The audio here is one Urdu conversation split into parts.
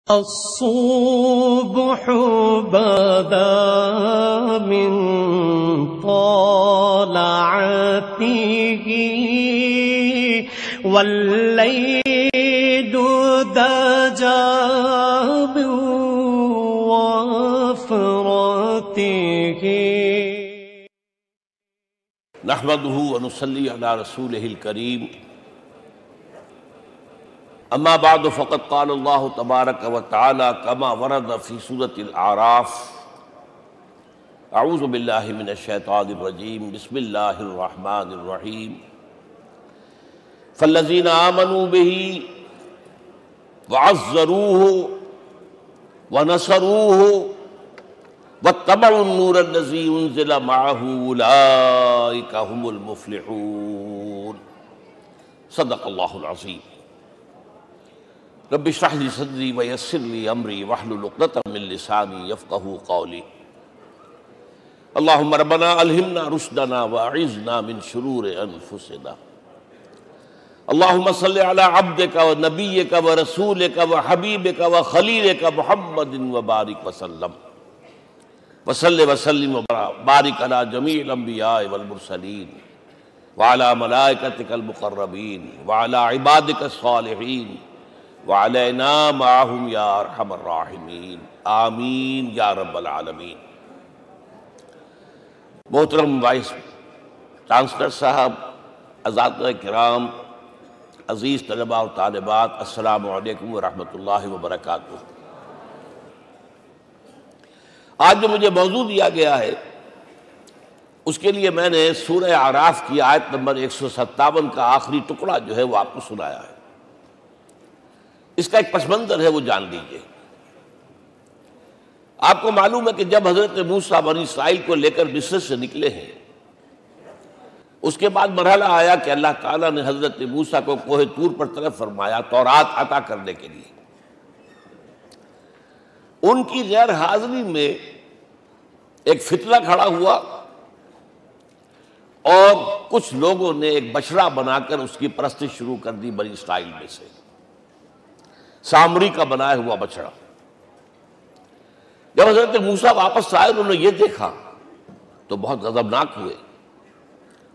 الصبح بدا من طلعته والليل دجى من وفرته نحمده ونصلي على رسوله الكريم اما بعد فقد قال الله تبارك وتعالى كما ورد في سورة الاعراف اعوذ بالله من الشيطان الرجيم بسم الله الرحمن الرحيم فالذين آمنوا به وعزروه ونصروه واتبعوا النور الذي انزل معه اولئك هم المفلحون صدق الله العظيم رب اشرح لي صدري ويسر لي امري واحلل عقدة من لساني يفقهوا قولي اللهم ربنا الهمنا رشدنا واعذنا من شرور انفسنا اللهم صل على عبدك ونبيك ورسولك وحبيبك وخليلك محمد وبارك وسلم وصل وسلم وبارك على جميع الانبیاء والمرسلین وعلى ملائکتک المقربین وعلى عبادک الصالحین وعلینا معهم یا ارحم الراحمین آمین یا رب العالمین۔ محترم وائس چانسلر صاحب، اساتذہ کرام، عزیز طلباء و طالبات، السلام علیکم ورحمۃ اللہ وبرکاتہ۔ آج جو مجھے موضوع دیا گیا ہے اس کے لیے میں نے سورہ اعراف کی آیت نمبر 157 کا آخری ٹکڑا جو ہے وہ آپ کو سنایا ہے۔ اس کا ایک پس منظر ہے وہ جان لیجئے۔ آپ کو معلوم ہے کہ جب حضرت موسیٰ بنی اسرائیل کو لے کر مصر سے نکلے ہیں، اس کے بعد مرحلہ آیا کہ اللہ تعالیٰ نے حضرت موسیٰ کو کوہ طور پر طلب فرمایا تورات عطا کرنے کے لیے۔ ان کی غیر حاضری میں ایک فتنہ کھڑا ہوا اور کچھ لوگوں نے ایک بچڑا بنا کر اس کی پرستش شروع کر دی بنی اسرائیل میں سے، سامری کا بنایا ہوا بچڑا۔ جب حضرت موسیٰ واپس آئے انہوں نے یہ دیکھا تو بہت غضبناک ہوئے،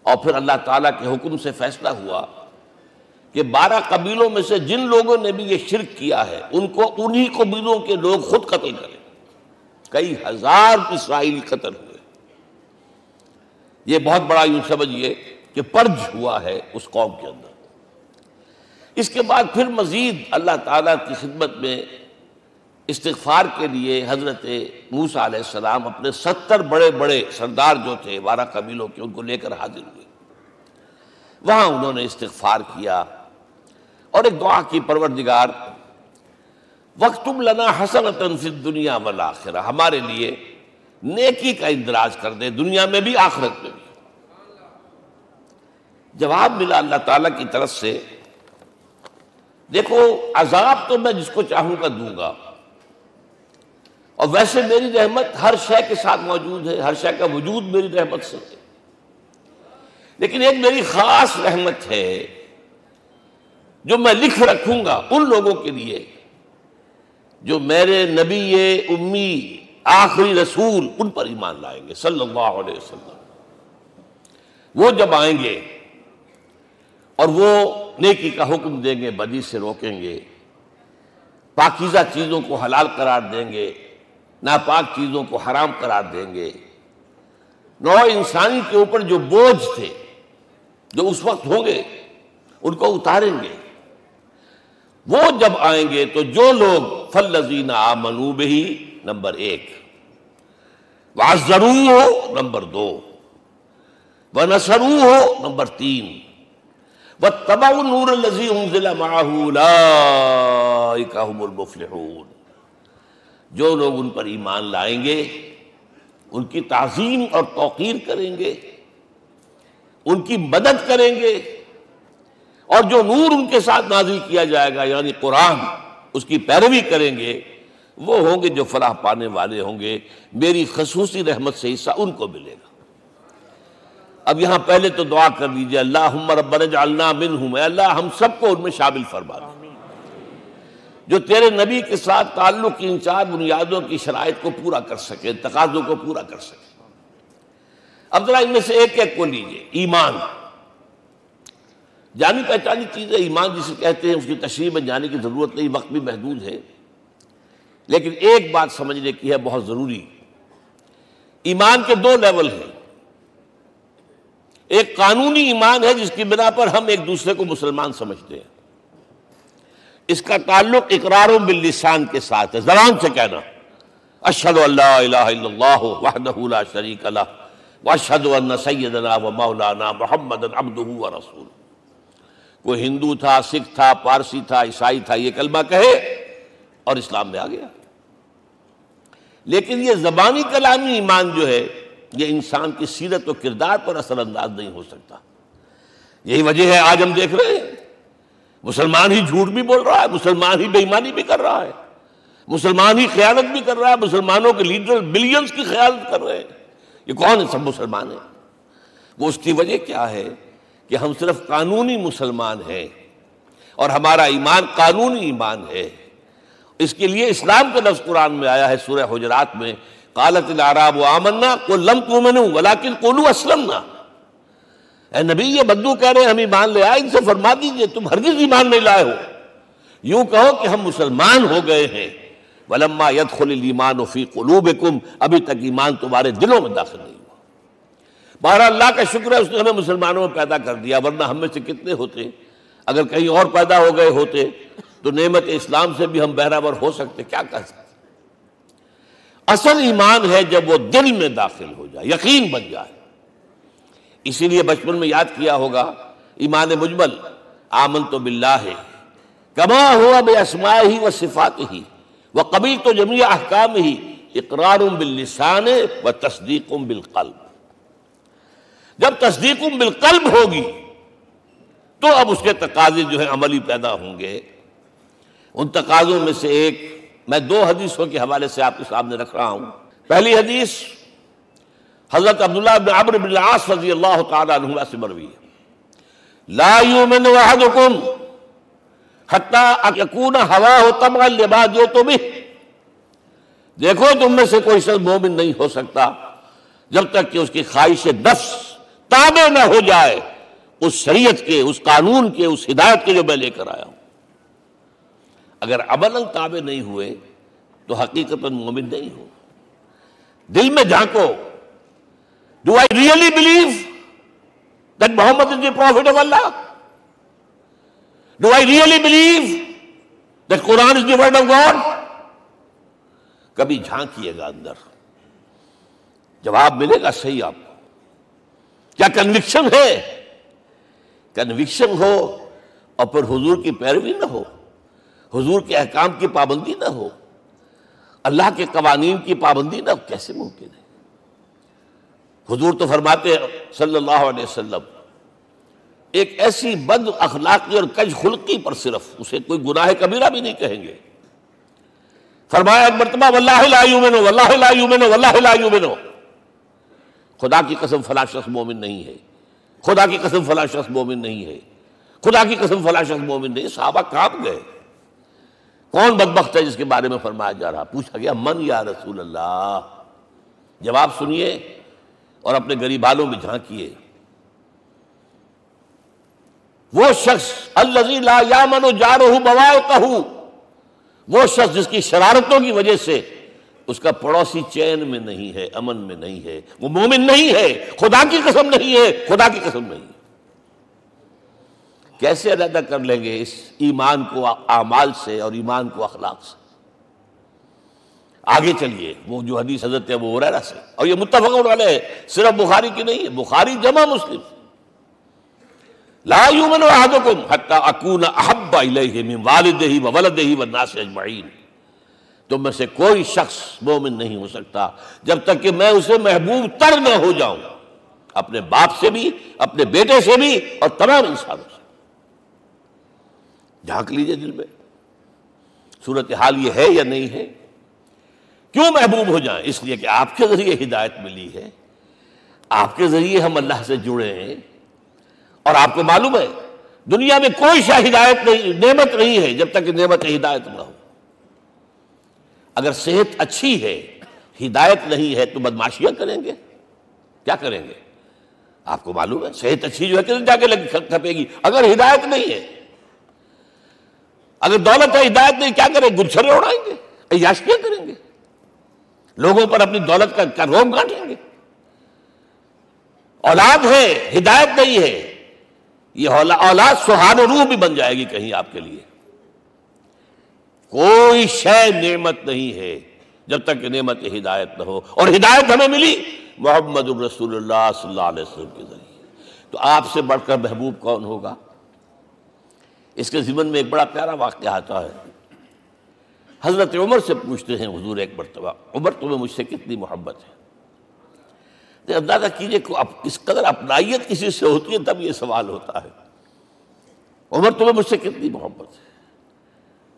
اور پھر اللہ تعالیٰ کے حکم سے فیصلہ ہوا کہ 12 قبیلوں میں سے جن لوگوں نے بھی یہ شرک کیا ہے ان کو انہی قبیلوں کے لوگ خود قتل کریں۔ کئی ہزار اسرائیلی قتل ہوئے۔ یہ بہت بڑا یوں سمجھیے کہ پرج ہوا ہے اس قوم کے اندر۔ اس کے بعد پھر مزید اللہ تعالیٰ کی خدمت میں استغفار کے لیے حضرت موسیٰ علیہ السلام اپنے 70 بڑے بڑے سردار جو تھے 12 قبیلوں کے ان کو لے کر حاضر ہوئے۔ وہاں انہوں نے استغفار کیا اور ایک دعا کی، پروردگار وَاكْتُبْ لَنَا حَسَنَةً فِي الدُّنْيَا وَالْآخِرَةِ، ہمارے لیے نیکی کا اندراج کر دے، دنیا میں بھی آخرت میں بھی۔ جواب ملا اللہ تعالیٰ کی طرف سے، دیکھو عذاب تو میں جس کو چاہوں گا دوں گا، اور ویسے میری رحمت ہر شے کے ساتھ موجود ہے، ہر شے کا وجود میری رحمت سے ہے، لیکن ایک میری خاص رحمت ہے جو میں لکھ رکھوں گا ان لوگوں کے لیے جو میرے نبی امی آخری رسول ان پر ایمان لائیں گے صلی اللہ علیہ وسلم۔ وہ جب آئیں گے اور وہ نیکی کا حکم دیں گے، بدی سے روکیں گے، پاکیزہ چیزوں کو حلال قرار دیں گے، ناپاک چیزوں کو حرام قرار دیں گے، نوع انسانی کے اوپر جو بوجھ تھے جو اس وقت ہوں گے ان کو اتاریں گے۔ وہ جب آئیں گے تو جو لوگ فالذین آمنوا بہ نمبر 1، وعزروہ نمبر 2، ونصروہ نمبر 3، واتبعوا النور الذی انزل معہ اولئک هم المفلحون، جو لوگ ان پر ایمان لائیں گے، ان کی تعظیم اور توقیر کریں گے، ان کی مدد کریں گے، اور جو نور ان کے ساتھ نازل کیا جائے گا یعنی قرآن، اس کی پیروی کریں گے، وہ ہوں گے جو فلاح پانے والے ہوں گے، میری خصوصی رحمت سے حصہ ان کو ملے گا۔ اب یہاں پہلے تو دعا کر لیجئے، اللہم ربنا اجعلنا منہم، اے اللہ ہم سب کو ان میں شامل فرما دے۔ جو تیرے نبی کے ساتھ تعلق کی ان 4 بنیادوں کی شرائط کو پورا کر سکے، تقاضوں کو پورا کر سکے۔ اب ذرا ان میں سے ایک ایک کو لیجئے۔ ایمان جانی پہچانی چیز ہے، ایمان جسے کہتے ہیں، اس کی تشریح میں جانے کی ضرورت نہیں، وقت بھی محدود ہے، لیکن ایک بات سمجھنے کی ہے بہت ضروری۔ ایمان کے 2 لیول ہیں۔ ایک قانونی ایمان ہے جس کی بنا پر ہم ایک دوسرے کو مسلمان سمجھتے ہیں، اس کا تعلق اقرار باللسان کے ساتھ ہے، زبان سے کہنا اشہد ان لا الہ الا اللہ وحدہ لا شریک لہ واشہد ان سیدنا و مولانا محمد عبدہ ورسولہ۔ کوئی ہندو تھا، سکھ تھا، پارسی تھا، عیسائی تھا، یہ کلمہ کہے اور اسلام میں آ گیا۔ لیکن یہ زبانی کلامی ایمان جو ہے یہ انسان کی سیرت و کردار پر اثر انداز نہیں ہو سکتا۔ یہی وجہ ہے آج ہم دیکھ رہے ہیں مسلمان ہی جھوٹ بھی بول رہا ہے، مسلمان ہی بے ایمانی بھی کر رہا ہے، مسلمان ہی خیانت بھی کر رہا ہے، مسلمانوں کے لیڈر بلینز کی خیانت کر رہے ہیں۔ یہ کون ہے؟ سب مسلمان ہیں۔ وہ اس کی وجہ کیا ہے کہ ہم صرف قانونی مسلمان ہیں اور ہمارا ایمان قانونی ایمان ہے۔ اس کے لیے اسلام کا لفظ قرآن میں آیا ہے سورہ حجرات میں، قالت الاعراب آمنا قل لم تؤمنوا ولکن قولوا اسلمنا۔ اے نبی یہ بدو کہہ رہے ہیں ہم ایمان لے آئے، ان سے فرما دیجئے تم ہرگز ایمان نہیں لائے ہو، یوں کہو کہ ہم مسلمان ہو گئے ہیں۔ ولما يدخل الایمان فی قلوبکم، ابھی تک ایمان تمہارے دلوں میں داخل نہیں ہوا۔ بہرحال اللہ کا شکر ہے اس نے ہمیں مسلمانوں میں پیدا کر دیا، ورنہ ہم میں سے کتنے ہوتے اگر کہیں اور پیدا ہو گئے ہوتے تو نعمت اسلام سے بھی ہم بہرہور ہو سکتے، کیا کہہ سکتے۔ اصل ایمان ہے جب وہ دل میں داخل ہو جائے، یقین بن جائے۔ اسی لیے بچپن میں یاد کیا ہوگا ایمان مجمل، آمنت باللہ کما ہوا باسمائہ و صفاتہ وقبلت جمیع احکامہ اقرار باللسان و تصدیق بالقلب۔ جب تصدیق بالقلب ہوگی تو اب اس کے تقاضے جو ہیں عملی پیدا ہوں گے۔ ان تقاضوں میں سے ایک میں 2 حدیثوں کے حوالے سے آپ کے سامنے رکھ رہا ہوں۔ پہلی حدیث حضرت عبداللہ بن عمرو بن العاص رضی اللہ تعالی عنہما سے مروی ہے، لا یؤمن احدکم حتی یکون ہواہ طبعا لما جئت بہ۔ دیکھو تم میں سے کوئی شخص مومن نہیں ہو سکتا جب تک کہ اس کی خواہش نفس تابع نہ ہو جائے اس شریعت کے، اس قانون کے، اس ہدایت کے جو میں لے کر آیا ہوں۔ اگر عملاً تابع نہیں ہوئے تو حقیقتاً مومن نہیں ہو۔ دل میں جھانکو، Do I really believe that Muhammad is the Prophet of Allah? Do I really believe that Quran is the word of God? کبھی جھانکیے گا اندر، جواب ملے گا صحیح آپ کو۔ کیا کنوکشن ہے؟ کنوکشن ہو اور پھر حضور کی پیروی نہ ہو، حضور کے احکام کی پابندی نہ ہو، اللہ کے قوانین کی پابندی نہ ہو، کیسے ممکن ہے؟ حضور تو فرماتے ہیں صلی اللہ علیہ وسلم ایک ایسی بد اخلاقی اور کج خلقی پر صرف اسے کوئی گناہ کبیرہ بھی نہیں کہیں گے۔ فرمایا ایک مرتبہ واللہ لا یؤمن واللہ لا یؤمن واللہ لا یؤمن، خدا کی قسم فلاں شخص مومن نہیں ہے، خدا کی قسم فلاں شخص مومن نہیں ہے، خدا کی قسم فلاں شخص مومن نہیں۔ صحابہ کانپ گئے، کون بدبخت ہے جس کے بارے میں فرمایا جا رہا؟ پوچھا گیا من یا رسول اللہ؟ جواب سنیے اور اپنے غریب حالوں میں جھانکیے۔ وہ شخص الذی لا یامن جارہ بوائقہ، وہ شخص جس کی شرارتوں کی وجہ سے اس کا پڑوسی چین میں نہیں ہے، امن میں نہیں ہے، وہ مومن نہیں ہے، خدا کی قسم نہیں ہے، خدا کی قسم نہیں ہے۔ کیسے علیحدہ کر لیں گے اس ایمان کو اعمال سے اور ایمان کو اخلاق سے؟ آگے چلیے، وہ جو حدیث حضرت ابو ہریرہ سے، اور یہ متفق علیہ ہے، صرف بخاری کی نہیں ہے، بخاری جمع مسلم۔ لا یؤمن احدکم حتی اکون احب الیہ من والدہ وولدہ والناس اجمعین۔ تم میں سے کوئی شخص مومن نہیں ہو سکتا جب تک کہ میں اسے محبوب تر نہ ہو جاؤں، اپنے باپ سے بھی، اپنے بیٹے سے بھی، اور تمام انسانوں سے۔ جھانک لیجئے دل میں، صورتحال یہ ہے یا نہیں ہے؟ کیوں محبوب ہو جائیں؟ اس لیے کہ آپ کے ذریعے ہدایت ملی ہے، آپ کے ذریعے ہم اللہ سے جڑے ہیں، اور آپ کو معلوم ہے دنیا میں کوئی شاہ ہدایت نہیں، نعمت نہیں ہے جب تک کہ نعمت ہدایت نہ ہو۔ اگر صحت اچھی ہے، ہدایت نہیں ہے، تو بدماشیاں کریں گے، کیا کریں گے؟ آپ کو معلوم ہے صحت اچھی جو ہے کدھر جا کے کھپے گی اگر ہدایت نہیں ہے. اگر دولت ہے ہدایت نہیں، کیا کریں؟ گلچھرے اڑائیں گے، عیاشیاں کریں گے، لوگوں پر اپنی دولت کا روب گانٹیں گے. اولاد ہے، ہدایت نہیں ہے، یہ اولاد سہان روح بھی بن جائے گی کہیں آپ کے لیے. کوئی شے نعمت نہیں ہے جب تک کہ نعمت ہدایت نہ ہو، اور ہدایت ہمیں ملی محمد الرسول اللہ صلی اللہ علیہ وسلم کے ذریعے. تو آپ سے بڑھ کر محبوب کون ہوگا؟ اس کے ضمن میں ایک بڑا پیارا واقعہ آتا ہے. حضرت عمر سے پوچھتے ہیں حضور ایک مرتبہ، عمر تمہیں مجھ سے کتنی محبت ہے؟ تو اندازہ کیجئے کس قدر اپنائیت کسی سے ہوتی ہے تب یہ سوال ہوتا ہے. عمر تمہیں مجھ سے کتنی محبت ہے؟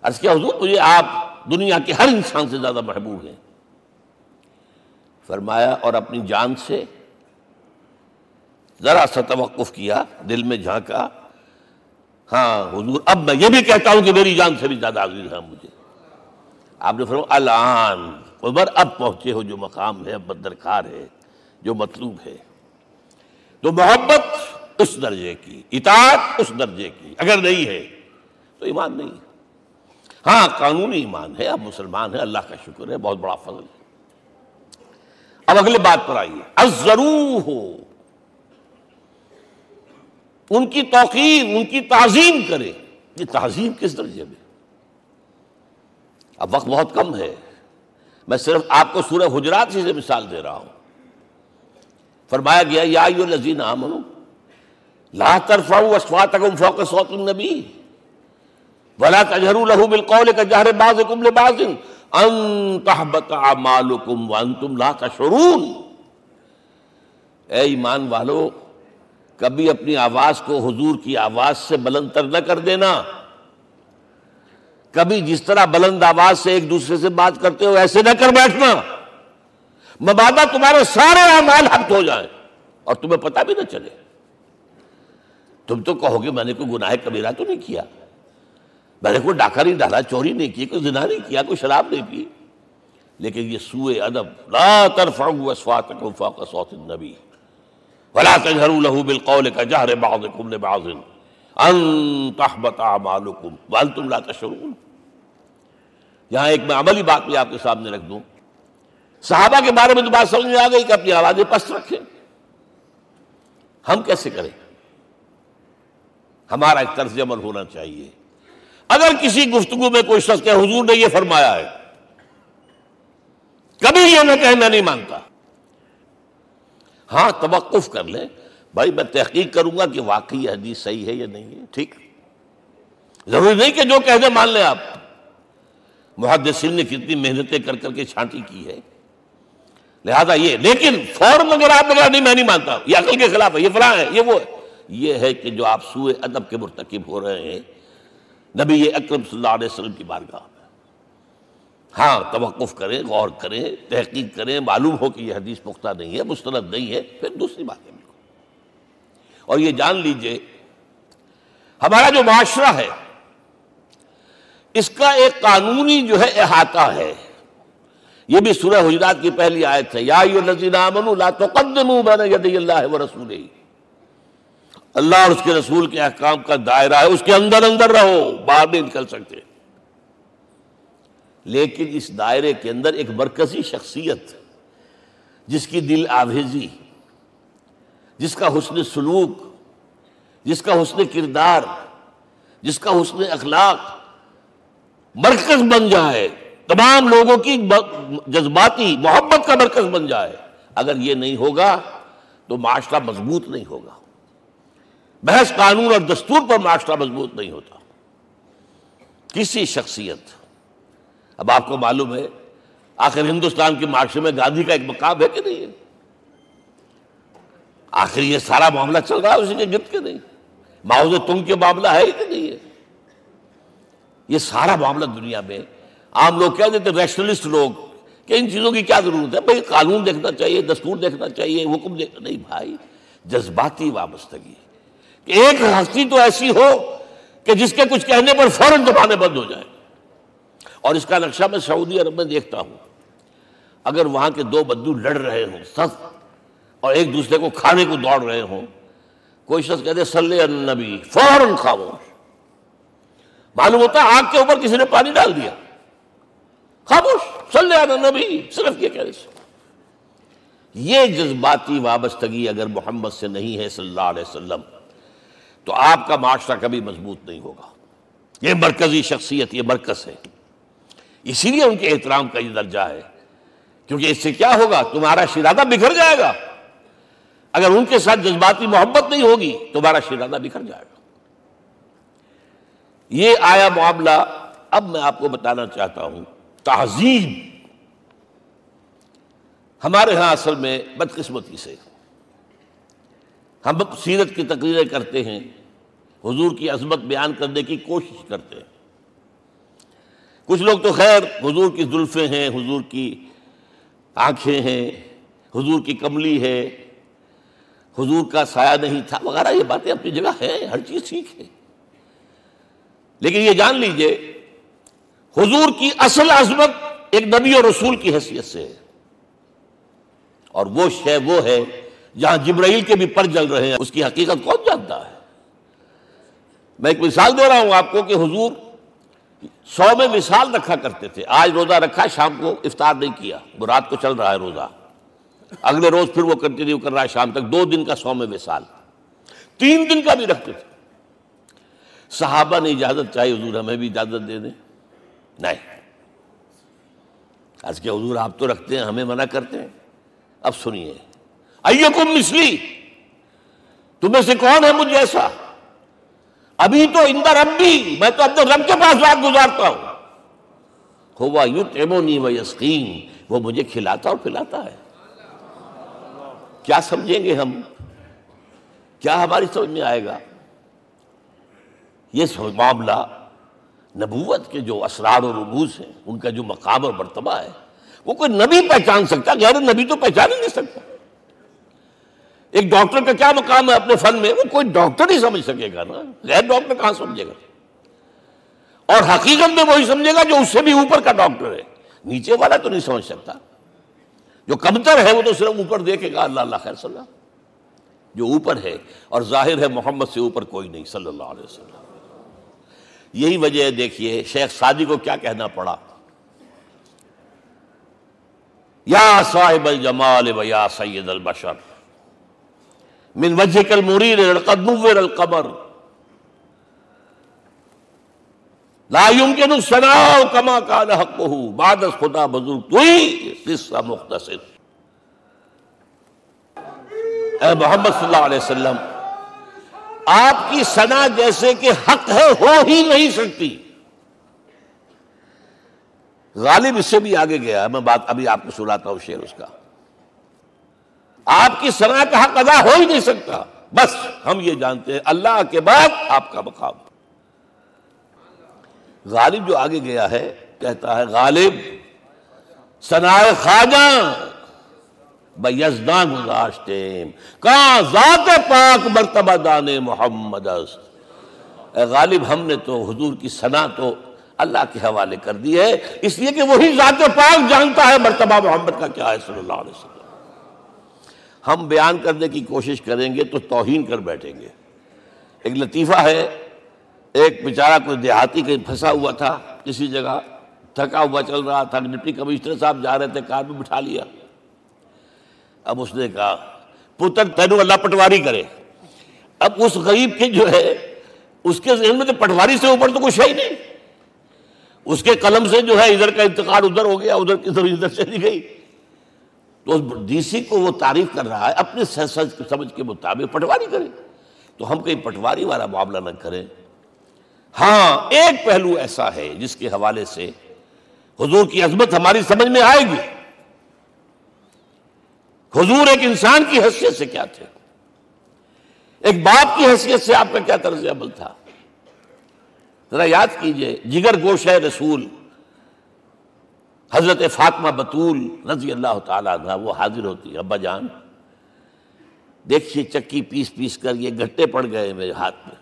عرض کیا حضور مجھے آپ دنیا کے ہر انسان سے زیادہ محبوب ہیں. فرمایا اور اپنی جان سے؟ ذرا سا توقف کیا، دل میں جھانکا، ہاں حضور اب میں یہ بھی کہتا ہوں کہ میری جان سے بھی زیادہ عزیز ہے مجھے. آپ نے فرمایا الان عمر اب پہنچے ہو جو مقام ہے، اب درکار ہے، جو مطلوب ہے. تو محبت اس درجے کی، اطاعت اس درجے کی اگر نہیں ہے تو ایمان نہیں ہے. ہاں قانونی ایمان ہے، اب مسلمان ہے، اللہ کا شکر ہے، بہت بڑا فضل ہے. اب اگلے بات پر آئیے، الضروح، ان کی توقیر، ان کی تعظیم کرے. یہ تعظیم کس درجے میں؟ اب وقت بہت کم ہے، میں صرف آپ کو سورہ حجرات سے مثال دے رہا ہوں. فرمایا گیا یا ایھا الذین آمنوا لا ترفعوا اصواتکم فوق صوت النبی ولا تجہروا لہ بالقول کجہر بعضکم لبعض ان تحبط اعمالکم وانتم لا تشعرون. اے ایمان والو، کبھی اپنی آواز کو حضور کی آواز سے بلند تر نہ کر دینا. کبھی جس طرح بلند آواز سے ایک دوسرے سے بات کرتے ہو ایسے نہ کر بیٹھنا، مبادا تمہارے سارے اعمال حق ہو جائیں اور تمہیں پتہ بھی نہ چلے. تم تو کہو گے میں نے کوئی گناہ کبیرہ تو نہیں کیا، میں نے کوئی ڈاکہ نہیں ڈالا، چوری نہیں کی، کوئی زنا نہیں کیا، کوئی شراب نہیں پی. لیکن یہ سوء ادب، لا ترفعوا اصواتکم فوق صوت النبی ولا تجہروا لہ بالقول کجہر بعضکم لبعض ان تحبط اعمالکم وانتم لا تشعرون. یہاں ایک میں عملی بات بھی آپ کے سامنے رکھ دوں. صحابہ کے بارے میں تو بات سمجھ میں آ گئی کہ اپنی آوازیں پست رکھیں. ہم کیسے کریں؟ ہمارا ایک طرز عمل ہونا چاہیے. اگر کسی گفتگو میں کوئی شخص کہ حضور نے یہ فرمایا ہے، کبھی یہ نہ کہے میں نہیں مانتا. ہاں توقف کر لیں، بھائی میں تحقیق کروں گا کہ واقعی یہ حدیث صحیح ہے یا نہیں ہے. ٹھیک، ضروری نہیں کہ جو کہہ دیں مان لیں آپ. محدثین نے کتنی محنتیں کر کر کے چھانٹی کی ہے. لہذا یہ، لیکن فوراً اگر آپ بتا نہیں میں نہیں مانتا، یہ عقل کے خلاف ہے، یہ فلاں ہے، یہ وہ ہے، یہ ہے کہ جو آپ سوء ادب کے مرتکب ہو رہے ہیں نبی اکرم صلی اللہ علیہ وسلم کی بارگاہ میں. ہاں توقف کریں، غور کریں، تحقیق کریں، معلوم ہو کہ یہ حدیث پختہ نہیں ہے، مستند نہیں ہے، پھر دوسری بات ہے. اور یہ جان لیجئے ہمارا جو معاشرہ ہے اس کا ایک قانونی جو ہے احاطہ ہے. یہ بھی سورہ حجرات کی پہلی آیت ہے، یا ایھا الذین آمنوا لا تقدموا بین یدی اللہ ورسولہ. اللہ اور اس کے رسول کے احکام کا دائرہ ہے، اس کے اندر اندر رہو، باہر نہیں نکل سکتے. لیکن اس دائرے کے اندر ایک مرکزی شخصیت جس کی دل آویزی، جس کا حسن سلوک، جس کا حسن کردار، جس کا حسن اخلاق مرکز بن جائے، تمام لوگوں کی جذباتی محبت کا مرکز بن جائے، اگر یہ نہیں ہوگا تو معاشرہ مضبوط نہیں ہوگا. محض قانون اور دستور پر معاشرہ مضبوط نہیں ہوتا. کسی شخصیت، اب آپ کو معلوم ہے آخر ہندوستان کے معاشرے میں گاندھی کا ایک مقام ہے کہ نہیں ہے؟ آخر یہ سارا معاملہ چل رہا ہے اسی کے گرد کے نہیں؟ ماؤ زے تنگ کے معاملہ ہے کہ نہیں ہے؟ یہ سارا معاملہ دنیا میں عام لوگ کہہ دیتے، ریشنلسٹ لوگ، کہ ان چیزوں کی کیا ضرورت ہے؟ بھائی قانون دیکھنا چاہیے، دستور دیکھنا چاہیے، حکم دیکھنا نہیں. بھائی جذباتی وابستگی، کہ ایک ہستی تو ایسی ہو کہ جس کے کچھ کہنے پر فوراً زبانیں بند ہو جائیں، اور اس کا نقشہ میں سعودی عرب میں دیکھتا ہوں، اگر وہاں کے دو بدو لڑ رہے ہوں سخت اور ایک دوسرے کو کھانے کو دوڑ رہے ہوں، کوئی شخص کہتے صلی علی النبی، فوراً خاموش، معلوم ہوتا ہے آگ کے اوپر کسی نے پانی ڈال دیا، خاموش، صلی علی النبی، صرف یہ کہنے سے۔ یہ جذباتی وابستگی اگر محمد سے نہیں ہے صلی اللہ علیہ وسلم تو آپ کا معاشرہ کبھی مضبوط نہیں ہوگا۔ یہ مرکزی شخصیت، یہ مرکز ہے، اسی لیے ان کے احترام کا یہ درجہ ہے، کیونکہ اس سے کیا ہوگا؟ تمہارا شیرازہ بکھر جائے گا۔ اگر ان کے ساتھ جذباتی محبت نہیں ہوگی تمہارا شیرازہ بکھر جائے گا۔ یہ آیا معاملہ۔ اب میں آپ کو بتانا چاہتا ہوں تہذیب ہمارے ہاں اصل میں بدقسمتی سے ہم سیرت کی تقریریں کرتے ہیں، حضور کی عظمت بیان کرنے کی کوشش کرتے ہیں۔ کچھ لوگ تو خیر حضور کی زلفیں ہیں، حضور کی آنکھیں ہیں، حضور کی کملی ہے، حضور کا سایہ نہیں تھا وغیرہ، یہ باتیں اپنی جگہ ہیں، ہر چیز ٹھیک ہے، لیکن یہ جان لیجئے حضور کی اصل عظمت ایک نبی اور رسول کی حیثیت سے ہے، اور وہ شے وہ ہے جہاں جبرائیل کے بھی پر جل رہے ہیں، اس کی حقیقت کون جانتا ہے؟ میں ایک مثال دے رہا ہوں آپ کو کہ حضور 100 میں مثال رکھا کرتے تھے۔ آج روزہ رکھا، شام کو افطار نہیں کیا، وہ رات کو چل رہا ہے روزہ، اگلے روز پھر وہ کنٹینیو کر رہا ہے شام تک، 2 دن کا 100 میں مثال، 3 دن کا بھی رکھتے تھے۔ صحابہ نے اجازت چاہی، حضور ہمیں بھی اجازت دے دیں، نہیں، آج کے حضور آپ تو رکھتے ہیں، ہمیں منع کرتے ہیں۔ اب سنیے، ایکم مثلی، تمہیں سے کون ہے مجھ جیسا؟ ابھی تو عند ربی، میں تو اپنے رب کے پاس رات گزارتا ہوں، ہوا یطعمنی ویسقین، وہ مجھے کھلاتا اور پلاتا ہے۔ کیا سمجھیں گے ہم؟ کیا ہماری سمجھ میں آئے گا؟ یہ معاملہ نبوت کے جو اسرار و رموز ہیں، ان کا جو مقام اور مرتبہ ہے، وہ کوئی نبی پہچان سکتا، غیر نبی تو پہچان ہی نہیں سکتا۔ ایک ڈاکٹر کا کیا مقام ہے اپنے فن میں؟ وہ کوئی ڈاکٹر ہی سمجھ سکے گا نا، غیر ڈاکٹر کہاں سمجھے گا؟ اور حقیقت میں وہی سمجھے گا جو اس سے بھی اوپر کا ڈاکٹر ہے، نیچے والا تو نہیں سمجھ سکتا۔ جو کمتر ہے وہ تو صرف اوپر دیکھے گا، اللہ اللہ خیر صلی اللہ، جو اوپر ہے اور ظاہر ہے محمد سے اوپر کوئی نہیں صلی اللہ علیہ وسلم۔ یہی وجہ ہے، دیکھیے شیخ سعدی کو کیا کہنا پڑا، یا صاحب الجمال و یا سید البشر من وجهك المرير قد نور القمر لا يمكن الثناء كما كان حقه بعد خدا بزرگ توئی قصہ مختصر۔ اے محمد صلی اللہ علیہ وسلم، آپ کی ثنا جیسے کہ حق ہے ہو ہی نہیں سکتی۔ غالب اس سے بھی آگے گیا ہے، میں بات ابھی آپ کو سناتا ہوں شعر اس کا۔ آپ کی ثنا کا حق ادا ہو ہی نہیں سکتا، بس ہم یہ جانتے ہیں اللہ کے بعد آپ کا مقام۔ غالب جو آگے گیا ہے کہتا ہے، غالب ثنائے خواجہ بیزداں گزاشتیم کہاں ذات پاک مرتبہ دان محمد است۔ اے غالب، ہم نے تو حضور کی ثنا تو اللہ کے حوالے کر دی ہے، اس لیے کہ وہی ذات پاک جانتا ہے مرتبہ محمد کا کیا ہے صلی اللہ علیہ وسلم۔ ہم بیان کرنے کی کوشش کریں گے تو توہین کر بیٹھیں گے۔ ایک لطیفہ ہے، ایک بیچارہ کوئی دیہاتی کہیں پھنسا ہوا تھا کسی جگہ، تھکا ہوا چل رہا تھا، ڈپٹی کمشنر صاحب جا رہے تھے، کار میں بٹھا لیا۔ اب اس نے کہا، پتر تینوں اللہ پٹواری کرے۔ اب اس غریب کے جو ہے اس کے ذہن میں تو پٹواری سے اوپر تو کچھ ہے ہی نہیں، اس کے قلم سے جو ہے ادھر کا انتقال ادھر ہو گیا، ادھر چلی گئی۔ تو ڈی سی کو وہ تعریف کر رہا ہے، اپنے سمجھ کے مطابق پٹواری کرے، تو ہم کہیں پٹواری والا معاملہ نہ کریں۔ ہاں، ایک پہلو ایسا ہے جس کے حوالے سے حضور کی عظمت ہماری سمجھ میں آئے گی۔ حضور ایک انسان کی حیثیت سے کیا تھے، ایک باپ کی حیثیت سے آپ کا کیا طرز عمل تھا۔ ذرا یاد کیجئے، جگر گوشہ رسول حضرت فاطمہ بطول رضی اللہ تعالیٰ عنہ، وہ حاضر ہوتی، ابا جان دیکھیے چکی پیس پیس کر یہ گھٹے پڑ گئے میرے ہاتھ میں،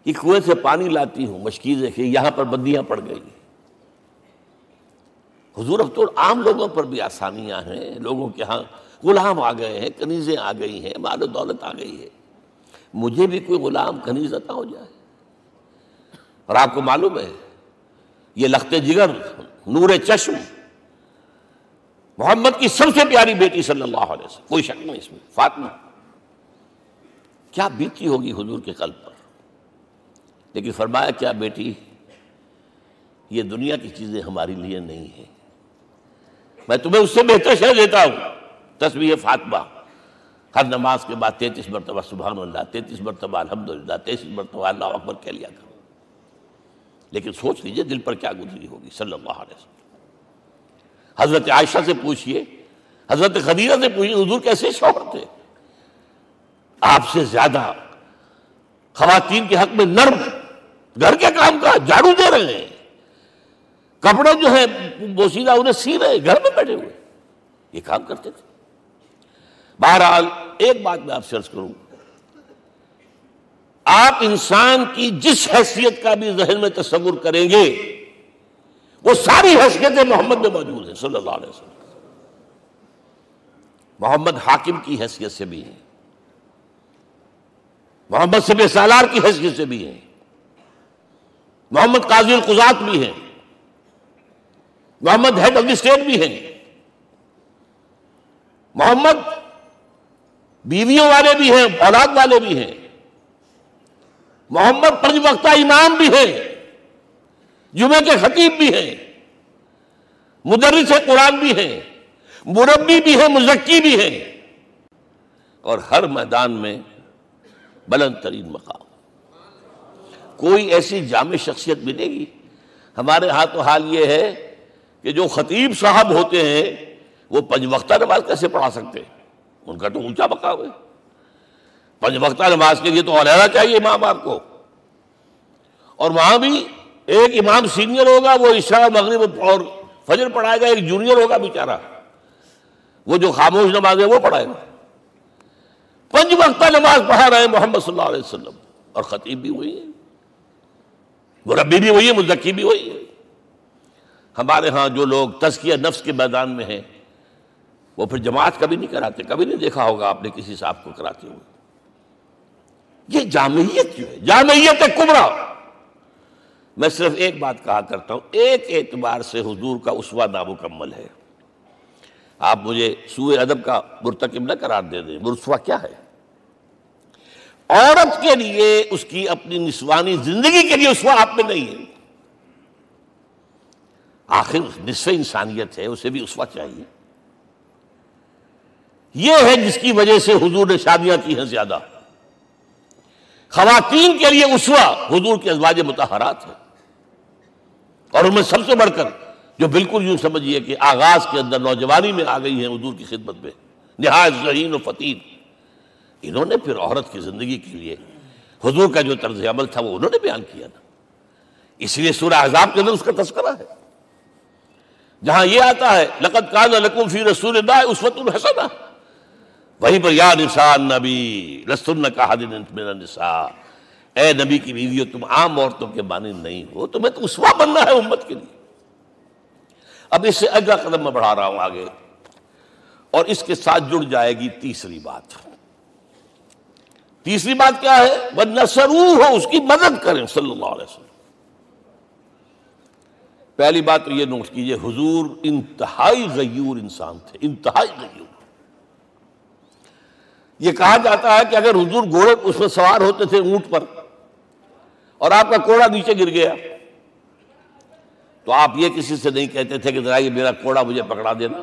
کہ کنویں سے پانی لاتی ہوں، مشکیزیں کہ یہاں پر بندیاں پڑ گئی. حضور اب تو عام لوگوں پر بھی آسانیاں ہیں، لوگوں کے ہاں غلام آ گئے ہیں، کنیزیں آ گئی ہیں، مال و دولت آ گئی ہے. مجھے بھی کوئی غلام کنیز عطا ہو جائے. اور آپ کو معلوم ہے یہ لخت جگر، نور چشم، محمد کی سب سے پیاری بیٹی صلی اللہ علیہ وسلم، کوئی شک نہیں اس میں، فاطمہ، کیا بیتی ہوگی حضور کے قلب پر. لیکن فرمایا کیا بیٹی، یہ دنیا کی چیزیں ہماری لیے نہیں ہیں، میں تمہیں اس سے بہتر شے دیتا ہوں. تسبیح فاطمہ ہر نماز کے بعد 33 مرتبہ سبحان اللہ، 33 مرتبہ الحمدللہ، 33 مرتبہ اللہ اکبر کہہ لیا کرو. لیکن سوچ لیجئے دل پر کیا گزری ہوگی صلی اللہ علیہ وسلم. حضرت عائشہ سے پوچھئے، حضرت خدیجہ سے پوچھئے حضور کیسے شوہر تھے. آپ سے زیادہ خواتین کے حق میں نرم، گھر کے کام کا جھاڑو دے رہے ہیں، کپڑے جو ہے بوسیدہ انہیں سی رہے، گھر میں بیٹھے ہوئے یہ کام کرتے تھے. بہرحال ایک بات میں آپ سے عرض کروں، آپ انسان کی جس حیثیت کا بھی ذہن میں تصور کریں گے وہ ساری حیثیتیں محمد میں موجود ہیں صلی اللہ علیہ وسلم. محمد حاکم کی حیثیت سے بھی ہیں، محمد سب سالار کی حیثیت سے بھی ہیں، محمد قاضی القضات بھی ہیں، محمد ہیڈ آف دی اسٹیٹ بھی ہیں، محمد بیویوں والے بھی ہیں، اولاد والے بھی ہیں، محمد 5 وقتہ امام بھی ہیں، جمعے کے خطیب بھی ہیں، مدرس قرآن بھی ہیں، مربی بھی ہیں، مزکی بھی ہیں، اور ہر میدان میں بلند ترین مقام. کوئی ایسی جامع شخصیت ملے گی؟ ہمارے ہاں تو حال یہ ہے کہ جو خطیب صاحب ہوتے ہیں وہ 5 وقتہ نماز کیسے پڑھا سکتے ہیں؟ ان کا تو اونچا مقام ہے. 5 وقتہ نماز کے لیے تو علیحدہ چاہیے امام آپ کو. اور وہاں بھی ایک امام سینئر ہوگا، وہ عشاء مغرب اور فجر پڑھائے گا، ایک جونیئر ہوگا بیچارہ، وہ جو خاموش نماز ہے وہ پڑھائے گا. 5 وقتہ نماز پڑھا رہے ہیں محمد صلی اللہ علیہ وسلم، اور خطیب بھی وہی ہے، مربی بھی وہی ہے، مزکی بھی وہی ہے. ہمارے ہاں جو لوگ تزکیہ نفس کے میدان میں ہیں وہ پھر جماعت کبھی نہیں کراتے. کبھی نہیں دیکھا ہوگا آپ نے کسی صاحب کو کراتے ہوئے. یہ جامعیت کیوں ہے؟ جامعیت کبریٰ. میں صرف ایک بات کہا کرتا ہوں، ایک اعتبار سے حضور کا اسوہ نامکمل ہے. آپ مجھے سوء ادب کا مرتکب نہ قرار دے دیں. اسوہ کیا ہے؟ عورت کے لیے اس کی اپنی نسوانی زندگی کے لیے اسوہ آپ میں نہیں ہے. آخر نصف انسانیت ہے، اسے بھی اسوہ چاہیے. یہ ہے جس کی وجہ سے حضور نے شادیاں کی ہیں زیادہ. خواتین کے لیے اسوہ حضور کے ازواج مطہرات ہیں، اور ان میں سب سے بڑھ کر جو بالکل یوں سمجھیے کہ آغاز کے اندر نوجوانی میں آ گئی ہیں حضور کی خدمت میں، نہایت ذہین و فطین. انہوں نے پھر عورت کی زندگی کے لیے حضور کا جو طرز عمل تھا وہ انہوں نے بیان کیا نا. اس لیے سورہ احزاب کے اندر اس کا تذکرہ ہے، جہاں یہ آتا ہے لقد کان لکم فی رسول اللہ اسوۃ حسنہ، وہیں پر یا نساء النبی لستن کاحد من النساء، اے نبی کی بیویوں تم عام عورتوں کے مانند نہیں ہو، تمہیں تو اسوہ بننا ہے امت کے لیے. اب اس سے اگلا قدم میں بڑھا رہا ہوں آگے، اور اس کے ساتھ جڑ جائے گی تیسری بات. تیسری بات کیا ہے؟ وَنَصَرُوهُ، اس کی مدد کریں صلی اللہ علیہ وسلم. پہلی بات تو یہ نوٹ کیجئے، حضور انتہائی غیور انسان تھے، انتہائی غیور. یہ کہا جاتا ہے کہ اگر حضور گھوڑے اس میں سوار ہوتے تھے اونٹ پر، اور آپ کا کوڑا نیچے گر گیا تو آپ یہ کسی سے نہیں کہتے تھے کہ ذرا یہ میرا کوڑا مجھے پکڑا دینا،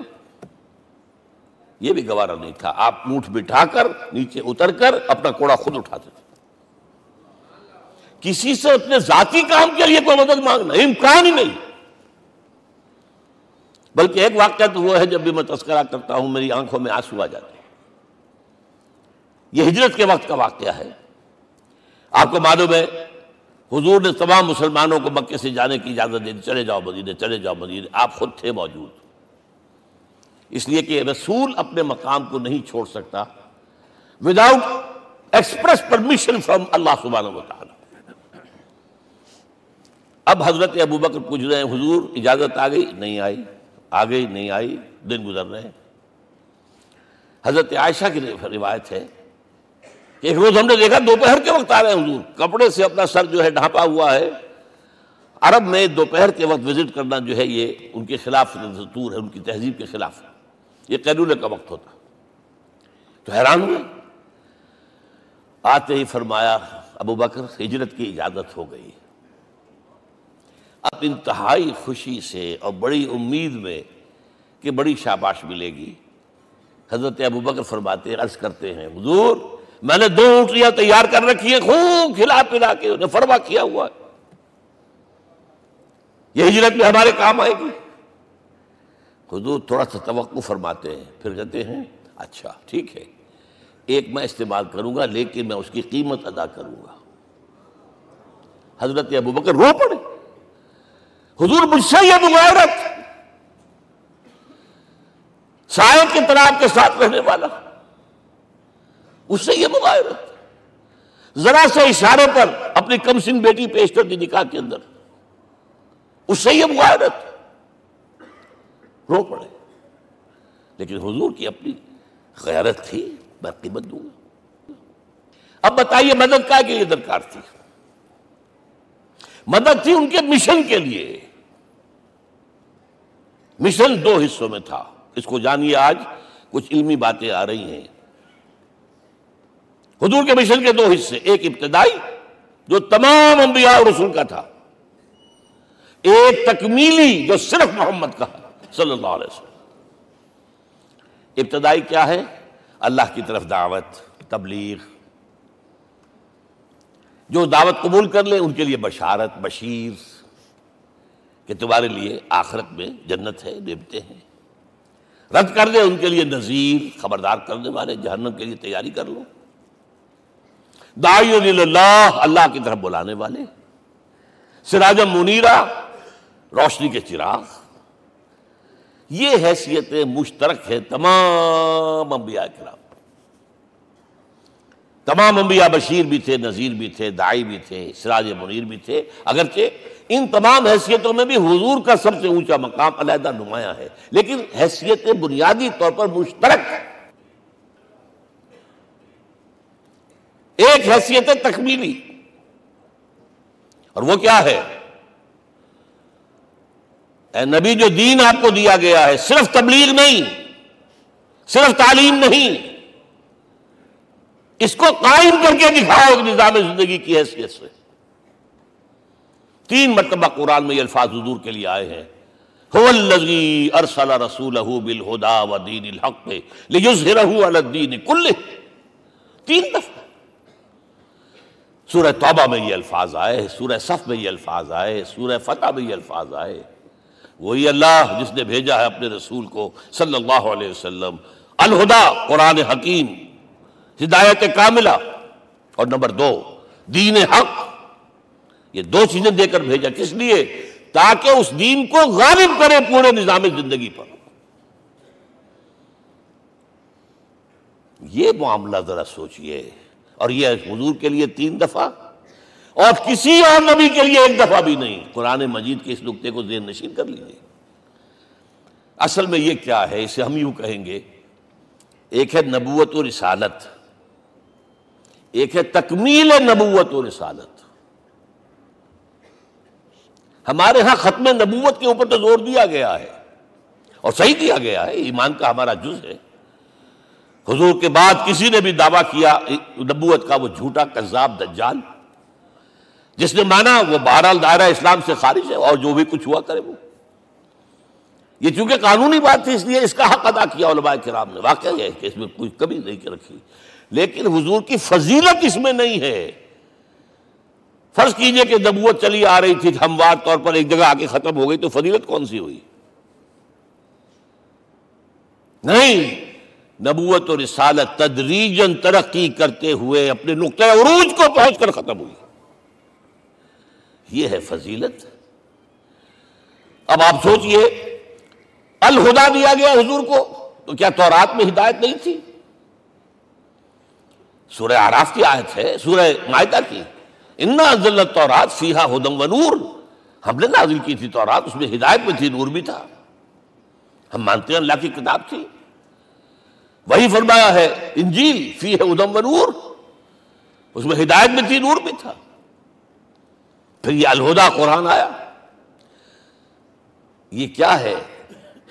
یہ بھی گوارا نہیں تھا. آپ اونٹ بٹھا کر نیچے اتر کر اپنا کوڑا خود اٹھاتے تھے. کسی سے اپنے ذاتی کام کے لیے کوئی مدد مانگنا امکان ہی نہیں. بلکہ ایک واقعہ تو وہ ہے جب بھی میں تذکرہ کرتا ہوں میری آنکھوں میں آنسو آ جاتے ہیں. یہ ہجرت کے وقت کا واقعہ ہے. آپ کو معلوم ہے حضور نے تمام مسلمانوں کو مکے سے جانے کی اجازت دے دی، چلے جاؤ مدینے، چلے جاؤ مدینے. آپ خود تھے موجود، اس لیے کہ رسول اپنے مقام کو نہیں چھوڑ سکتا وداؤٹ ایکسپریس پرمیشن فرام اللہ سبحانہ و تعالی. اب حضرت ابوبکر پوچھ رہے ہیں حضور اجازت آ گئی؟ نہیں آئی. آ گئی نہیں آئی، دن گزر رہے ہیں. حضرت عائشہ کی روایت ہے کہ ایک روز ہم نے دیکھا دوپہر کے وقت آ رہے ہیں حضور، کپڑے سے اپنا سر جو ہے ڈھانپا ہوا ہے. عرب میں دوپہر کے وقت وزٹ کرنا جو ہے یہ ان کے خلاف دستور ہے، ان کی تہذیب کے خلاف. یہ قیلولے کا وقت ہوتا. تو حیران ہوئے. آتے ہی فرمایا ابوبکر ہجرت کی اجازت ہو گئی. اب انتہائی خوشی سے اور بڑی امید میں کہ بڑی شاباش ملے گی، حضرت ابوبکر فرماتے عرض کرتے ہیں حضور میں نے 2 اونٹیاں تیار کر رکھی ہیں، خوب کھلا پلا کے انہیں فرما کیا ہوا ہے، یہ ہجرت میں ہمارے کام آئے گی. حضور تھوڑا سا توقع فرماتے ہیں، پھر کہتے ہیں اچھا ٹھیک ہے، ایک میں استعمال کروں گا لیکن میں اس کی قیمت ادا کروں گا. حضرت ابوبکر رو پڑے. حضور مجھ سے یہ مغایرت، سائے کے تناب کے ساتھ رہنے والا، اس سے یہ مغایرت، ذرا سے اشارے پر اپنی کم سن بیٹی پیش کر دی نکاح کے اندر، اس سے یہ مغایرت. رو پڑے. لیکن حضور کی اپنی غیرت تھی، میں قیمت دوں گا. اب بتائیے مدد کا کے لیے درکار تھی؟ مدد تھی ان کے مشن کے لیے. مشن 2 حصوں میں تھا. اس کو جانیے، آج کچھ علمی باتیں آ رہی ہیں. حضور کے مشن کے 2 حصے، ایک ابتدائی جو تمام انبیاء اور رسول کا تھا، ایک تکمیلی جو صرف محمد کا صلی اللہ علیہ وسلم. ابتدائی کیا ہے؟ اللہ کی طرف دعوت، تبلیغ. جو دعوت قبول کر لیں ان کے لیے بشارت، بشیر کہ تمہارے لیے آخرت میں جنت ہے، نعمتیں ہیں. رد کر دیں ان کے لیے نذیر، خبردار کرنے والے، جہنم کے لیے تیاری کر لو. داعی اللہ، اللہ کی طرف بلانے والے، سراجا منیرا، روشنی کے چراغ. یہ حیثیتیں مشترک ہے تمام انبیاء کرام. تمام انبیاء بشیر بھی تھے، نذیر بھی تھے، داعی بھی تھے، سراج منیر بھی تھے. اگرچہ ان تمام حیثیتوں میں بھی حضور کا سب سے اونچا مقام علیحدہ نمایاں ہے، لیکن حیثیتیں بنیادی طور پر مشترک. ایک حیثیت تکمیلی، اور وہ کیا ہے؟ اے نبی جو دین آپ کو دیا گیا ہے صرف تبلیغ نہیں، صرف تعلیم نہیں، اس کو قائم کر کے دکھاؤ ایک نظام زندگی کی حیثیت سے. 3 مرتبہ قرآن میں یہ الفاظ حضور کے لیے آئے ہیں، هو الذی ارسل رسولہ بالہدی ودین الحق لیظہرہ علی الدین کلہ. 3 دفعہ سورہ توبہ میں یہ الفاظ آئے، سورہ صف میں یہ الفاظ آئے، سورہ فتح میں یہ الفاظ آئے. وہی اللہ جس نے بھیجا ہے اپنے رسول کو صلی اللہ علیہ وسلم، الہدا قرآن حکیم، ہدایت کاملہ، اور نمبر 2 دین حق. یہ 2 چیزیں دے کر بھیجا. کس لیے؟ تاکہ اس دین کو غالب کرے پورے نظام زندگی پر. یہ معاملہ ذرا سوچئے. اور یہ حضور کے لیے 3 دفعہ، اور کسی اور نبی کے لیے 1 دفعہ بھی نہیں. قرآن مجید کے اس نقطے کو ذہن نشین کر لیجیے. اصل میں یہ کیا ہے؟ اسے ہم یوں کہیں گے، ایک ہے نبوت و رسالت، ایک ہے تکمیل نبوت و رسالت. ہمارے ہاں ختم نبوت کے اوپر تو زور دیا گیا ہے، اور صحیح دیا گیا ہے، ایمان کا ہمارا جز ہے. حضور کے بعد کسی نے بھی دعویٰ کیا نبوت کا، وہ جھوٹا کذاب دجال. جس نے مانا وہ بہرحال دائرہ اسلام سے خارج ہے، اور جو بھی کچھ ہوا کرے وہ. یہ چونکہ قانونی بات تھی اس لیے اس کا حق ادا کیا علماء کرام نے. واقعہ یہ ہے کہ اس میں کوئی کمی نہیں رکھی، لیکن حضور کی فضیلت اس میں نہیں ہے. فرض کیجئے کہ نبوت چلی آ رہی تھی ہموار طور پر، ایک جگہ آ کے ختم ہو گئی، تو فضیلت کون سی ہوئی؟ نہیں، نبوت اور رسالت تدریجاً ترقی کرتے ہوئے اپنے نقطۂ عروج کو پہنچ کر ختم ہوئی. یہ ہے فضیلت. اب آپ سوچئے، الہدا دیا گیا حضور کو، تو کیا تورات میں ہدایت نہیں تھی؟ سورہ اعراف کی آیت ہے، سورہ مائدہ کی، انا انزلنا التوراۃ فیہا ھدی ونور. ہم نے نازل کی تھی تورات، اس میں ہدایت بھی تھی، نور بھی تھا، ہم مانتے ہیں اللہ کی کتاب تھی۔ وہی فرمایا ہے انجیل فیہ ھدی و نور، اس میں ہدایت بھی تھی، نور بھی تھا۔ پھر یہ الہدیٰ قرآن آیا، یہ کیا ہے؟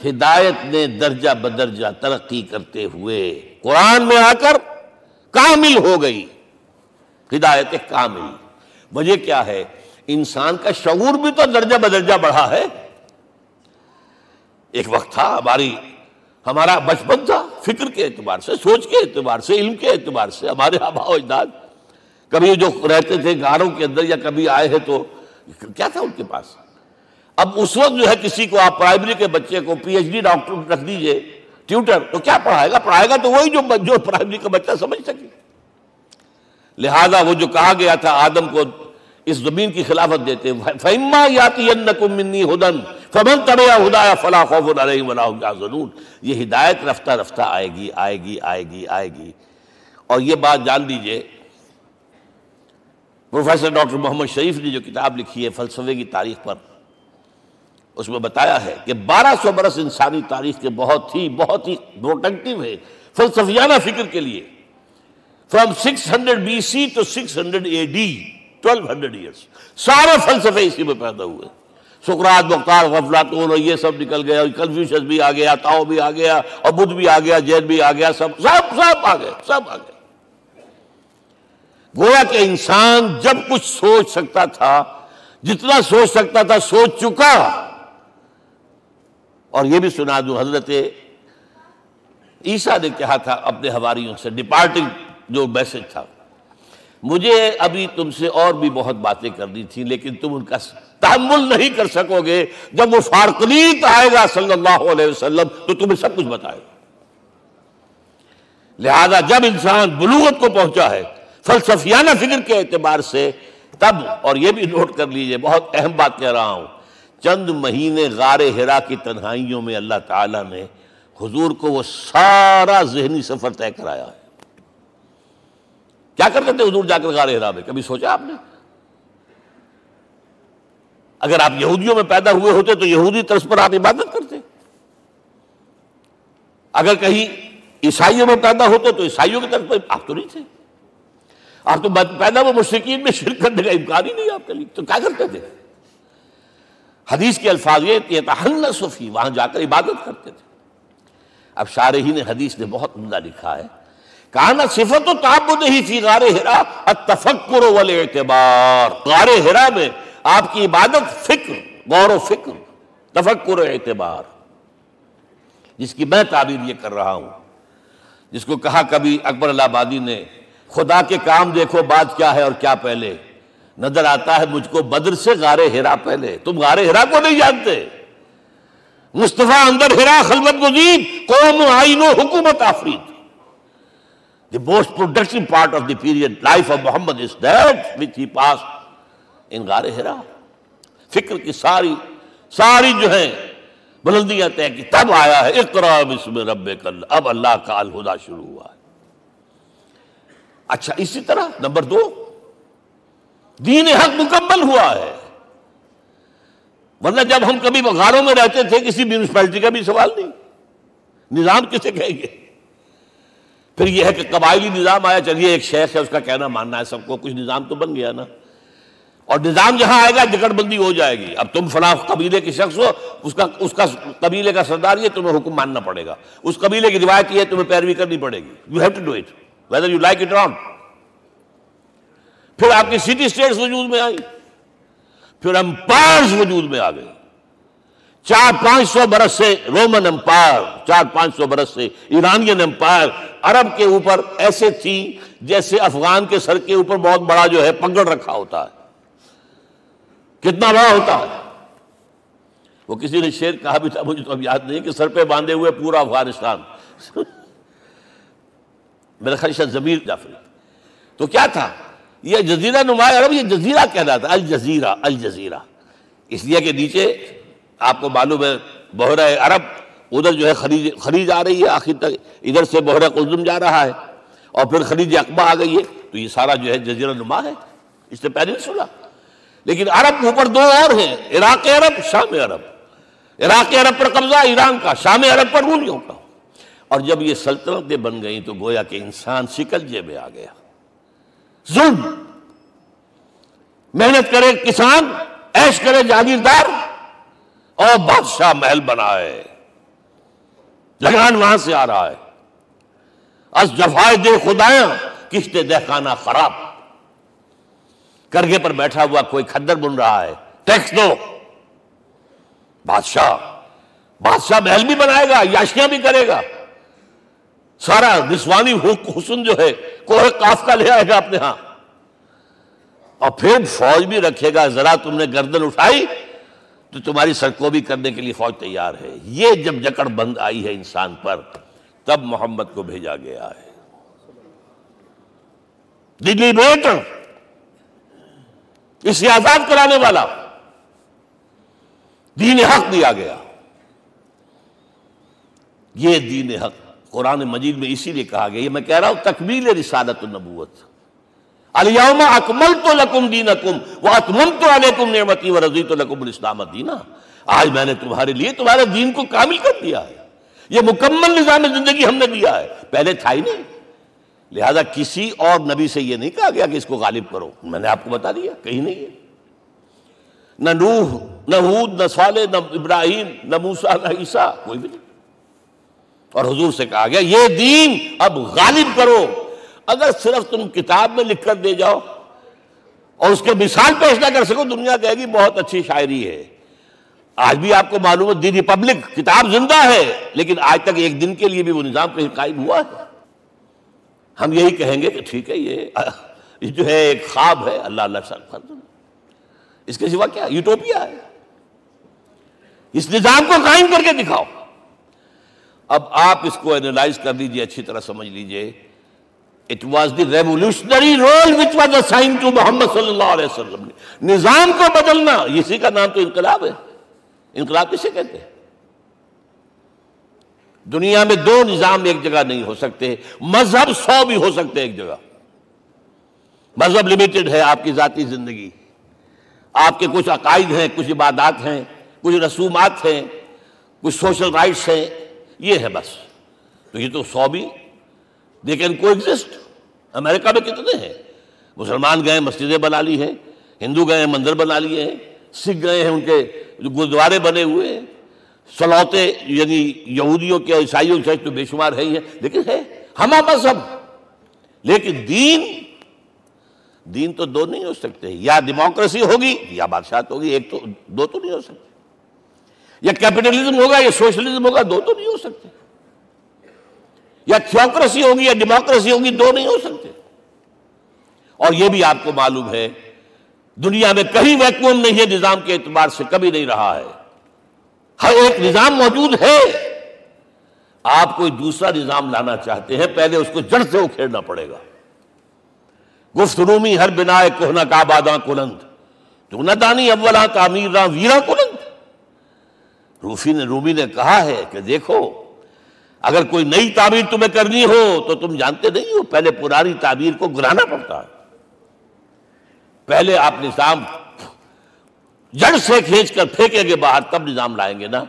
ہدایت نے درجہ بدرجہ ترقی کرتے ہوئے قرآن میں آ کر کامل ہو گئی، ہدایت کامل۔ وجہ کیا ہے؟ انسان کا شعور بھی تو درجہ بدرجہ بڑھا ہے۔ ایک وقت تھا ہمارا بچپن تھا، فکر کے اعتبار سے، سوچ کے اعتبار سے، علم کے اعتبار سے، ہمارے آباء و اجداد کبھی جو رہتے تھے غاروں کے اندر یا کبھی آئے ہیں تو کیا تھا ان کے پاس؟ اب اس وقت جو ہے کسی کو آپ پرائمری کے بچے کو پی ایچ ڈی ڈاکٹر رکھ دیجئے ٹیوٹر، تو کیا پڑھائے گا تو وہی جو پرائمری کا بچہ سمجھ سکے۔ لہذا وہ جو کہا گیا تھا آدم کو اس زمین کی خلافت دیتے، فَإِمَّا يَأْتِيَنَّكُم مِّنِّي هُدًى فَمَن تَبِعَ هُدَايَ فَلَا خَوْفٌ عَلَيْهِمْ وَلَا هُمْ يَحْزَنُونَ۔ یہ ہدایت رفتہ رفتہ آئے گی آئے گی آئے گی آئے گی۔ اور یہ بات جان لیجئے، پروفیسر ڈاکٹر محمد شریف نے جو کتاب لکھی ہے فلسفے کی تاریخ پر، اس میں بتایا ہے کہ 1200 برس انسانی تاریخ کے بہت ہی پروڈکٹیو ہے فلسفیانہ فکر کے لیے۔ From 600 BC to 600 AD 1200 years سارے فلسفے اسی میں پیدا ہوئے۔ سقراط، مختار، افلاطون اور یہ سب نکل گئے، اور کنفیوشس بھی آ گیا، تاؤ بھی آ گیا، اور بدھ بھی آ گیا، جین بھی آ گیا، سب آ گئے۔ گویا کہ انسان جب کچھ سوچ سکتا تھا، جتنا سوچ سکتا تھا سوچ چکا۔ اور یہ بھی سنا دوں، حضرت عیسیٰ نے کہا تھا اپنے حواریوں سے، ڈپارٹنگ جو میسج تھا، مجھے ابھی تم سے اور بھی بہت باتیں کرنی تھی لیکن تم ان کا تحمل نہیں کر سکو گے، جب وہ فارقلیت آئے گا صلی اللہ علیہ وسلم تو تمہیں سب کچھ بتائے گا۔ لہذا جب انسان بلوغت کو پہنچا ہے فلسفیانہ فکر کے اعتبار سے، تب، اور یہ بھی نوٹ کر لیجئے، بہت اہم بات کہہ رہا ہوں، چند مہینے غار حرا کی تنہائیوں میں اللہ تعالیٰ نے حضور کو وہ سارا ذہنی سفر طے کرایا ہے۔ کیا کرتے تھے حضور جا کر غار حرا میں؟ کبھی سوچا آپ نے؟ اگر آپ یہودیوں میں پیدا ہوئے ہوتے تو یہودی طرز پر آپ عبادت کرتے، اگر کہیں عیسائیوں میں پیدا ہوتے تو عیسائیوں کی طرف پر آپ تو نہیں تھے، آپ تو پیدا وہ مشرکین میں شرک کرنے کا امکان ہی نہیں آپ کے لیے، تو کیا کرتے تھے؟ حدیث کے الفاظ یہ یتحنث فی، وہاں جا کر عبادت کرتے تھے۔ اب شارحین حدیث نے بہت عمدہ لکھا ہے، کان صفت تعبدہ فی غار حرا التفکر والاعتبار، غار حرا میں آپ کی عبادت فکر، غور و فکر، تفکر و اعتبار، جس کی میں تعبیر یہ کر رہا ہوں، جس کو کہا کبھی اکبر الہ آبادی نے، خدا کے کام دیکھو بعد کیا ہے اور کیا پہلے، نظر آتا ہے مجھ کو بدر سے غار حرا پہلے۔ تم غار حرا کو نہیں جانتے؟ مصطفیٰ اندر حرا خلوت گزید، قوم آئین و حکومت آفرید۔ The most productive part of the period life of Muhammad is that which he passed in غار حرا۔ فکر کی ساری جو ہیں بلندیاں طے کی، تب آیا ہے اقرأ باسم ربک، اب اللہ کا الہدیٰ شروع ہوا ہے۔ اچھا، اسی طرح نمبر 2، دین حق مکمل ہوا ہے۔ ورنہ جب ہم کبھی غاروں میں رہتے تھے کسی میونسپلٹی کا بھی سوال نہیں، نظام کسے کہیں گے؟ پھر یہ ہے کہ قبائلی نظام آیا، چلیے ایک شیخ ہے اس کا کہنا ماننا ہے سب کو، کچھ نظام تو بن گیا نا۔ اور نظام جہاں آئے گا جکڑ بندی ہو جائے گی، اب تم فلاں قبیلے کے شخص ہو، اس کا قبیلے کا سردار یہ، تمہیں حکم ماننا پڑے گا، اس قبیلے کی روایت یہ، تمہیں پیروی کرنی پڑے گی، you have to do it whether you like it or not۔ پھر آپ کی سٹی اسٹیٹس وجود میں آئی، پھر امپائرز وجود میں آ گئے، 400-500 برس سے رومن امپائر، 400-500 برس سے ایرانین امپائر عرب کے اوپر ایسے تھی جیسے افغان کے سر کے اوپر بہت بڑا جو ہے پگڑ رکھا ہوتا ہے۔ کتنا بڑا ہوتا ہے؟ وہ کسی نے شعر کہا بھی تھا، مجھے تو اب یاد نہیں، کہ سر پہ باندھے ہوئے پورا افغانستان، میرا خیال شاید ضمیر جعفری۔ تو کیا تھا یہ جزیرہ نما عرب، یہ جزیرہ کہلاتا، الجزیرہ، الجزیرہ، اس لیے کہ نیچے آپ کو معلوم ہے بحیرہ عرب، ادھر جو ہے خلیج آ رہی ہے آخر تک، ادھر سے بحیرہ قلزم جا رہا ہے، اور پھر خلیج عقبہ آ گئی ہے، تو یہ سارا جو ہے جزیرہ نما ہے، اس سے پیننسولا۔ لیکن عرب اوپر دو اور ہیں، عراق عرب، شام عرب۔ عراق عرب پر قبضہ ایران کا، شام عرب پر رومیوں کا۔ اور جب یہ سلطنتیں بن گئیں تو گویا کہ انسان شکنجے میں آ گیا۔ ظلم، محنت کرے کسان، عیش کرے جاگیردار، اور بادشاہ محل بنائے، لگان وہاں سے آ رہا ہے۔ از جفائے دے خدایاں کشتے دہ خانہ خراب، کرگے پر بیٹھا ہوا کوئی کھدر بن رہا ہے، ٹیکس دو۔ بادشاہ محل بھی بنائے گا، عیاشیاں بھی کرے گا، سارا نسوانی حسن جو ہے کوہ قاف کا لے آئے گا اپنے ہاں، اور پھر فوج بھی رکھے گا۔ ذرا تم نے گردن اٹھائی تو تمہاری سرکوبی کرنے کے لیے فوج تیار ہے۔ یہ جب جکڑ بند آئی ہے انسان پر، تب محمد کو بھیجا گیا ہے۔ دلی بیٹ، اسے آزاد کرانے والا، دین حق دیا گیا۔ یہ دین حق قرآن مجید میں اسی لیے کہا گیا، یہ میں کہہ رہا ہوں تکمیل رسالت النبوت۔ الیوم اکملت لکم دینکم واتممت علیکم نعمتی ورضیت لکم الاسلام دینا۔ آج میں نے تمہارے لیے تمہارے دین کو کامل کر دیا ہے، یہ مکمل نظام زندگی ہم نے دیا ہے، پہلے تھا ہی نہیں۔ لہذا کسی اور نبی سے یہ نہیں کہا گیا کہ اس کو غالب کرو، میں نے آپ کو بتا دیا کہیں نہیں ہے۔ نہ نوح، نہ ہود، نہ صالح، نہ ابراہیم، نہ موسیٰ، نہ عیسیٰ، کوئی بھی نہیں۔ اور حضور سے کہا گیا یہ دین اب غالب کرو۔ اگر صرف تم کتاب میں لکھ کر دے جاؤ اور اس کے مثال پیش نہ کر سکو، دنیا کہے گی بہت اچھی شاعری ہے۔ آج بھی آپ کو معلوم ہے دی ریپبلک کتاب زندہ ہے، لیکن آج تک ایک دن کے لیے بھی وہ نظام کہیں قائم ہوا ہے؟ ہم یہی کہیں گے کہ ٹھیک ہے، یہ جو ہے ایک خواب ہے، اللہ اللہ فرض، اس کے سوا کیا یوٹوپیا ہے؟ اس نظام کو قائم کر کے دکھاؤ۔ اب آپ اس کو اینالائز کر لیجئے، اچھی طرح سمجھ لیجئے۔ It was the revolutionary role which was assigned to محمد صلی اللہ علیہ وسلم۔ نظام کو بدلنا، اسی کا نام تو انقلاب ہے۔ انقلاب کسے کہتے ہیں؟ دنیا میں دو نظام ایک جگہ نہیں ہو سکتے، مذہب 100 بھی ہو سکتے ایک جگہ۔ مذہب لمیٹڈ ہے، آپ کی ذاتی زندگی، آپ کے کچھ عقائد ہیں، کچھ عبادات ہیں، کچھ رسومات ہیں، کچھ سوشل رائٹس ہیں، یہ ہے بس۔ تو یہ تو 100 بھی they can coexist۔ امریکہ میں کتنے ہیں؟ مسلمان گئے مسجدیں بنا لی ہیں، ہندو گئے ہیں مندر بنا لیے ہیں، سکھ گئے ہیں ان کے گردوارے بنے ہوئے ہیں، سلوتے یعنی یہودیوں کے عیسائیوں کے تو بے شمار ہے ہی ہیں، لیکن ہے ہمہ مذہب۔ لیکن دین تو دو نہیں ہو سکتے، یا ڈیموکریسی ہوگی یا بادشاہت ہوگی، ایک تو دو تو نہیں ہو سکتے۔ یا کیپٹلزم ہوگا یا سوشلزم ہوگا، دو تو نہیں ہو سکتے۔ یا تھیوکریسی ہوگی یا ڈیموکریسی ہوگی، دو نہیں ہو سکتے۔ اور یہ بھی آپ کو معلوم ہے دنیا میں کہیں ویکوم نہیں ہے نظام کے اعتبار سے، کبھی نہیں رہا ہے، ہر ایک نظام موجود ہے۔ آپ کوئی دوسرا نظام لانا چاہتے ہیں، پہلے اس کو جڑ سے اکھیڑنا پڑے گا۔ گفت رومی ہر بنائے کوہنا کا آباداں کلند، تو نہ دانی اولاں تعمیر راں ویراں کلند۔ رومی نے کہا ہے کہ دیکھو اگر کوئی نئی تعمیر تمہیں کرنی ہو تو تم جانتے نہیں ہو پہلے پرانی تعمیر کو گرانا پڑتا ہے، پہلے آپ نظام جڑ سے کھینچ کر پھینکیں گے باہر، تب نظام لائیں گے نا۔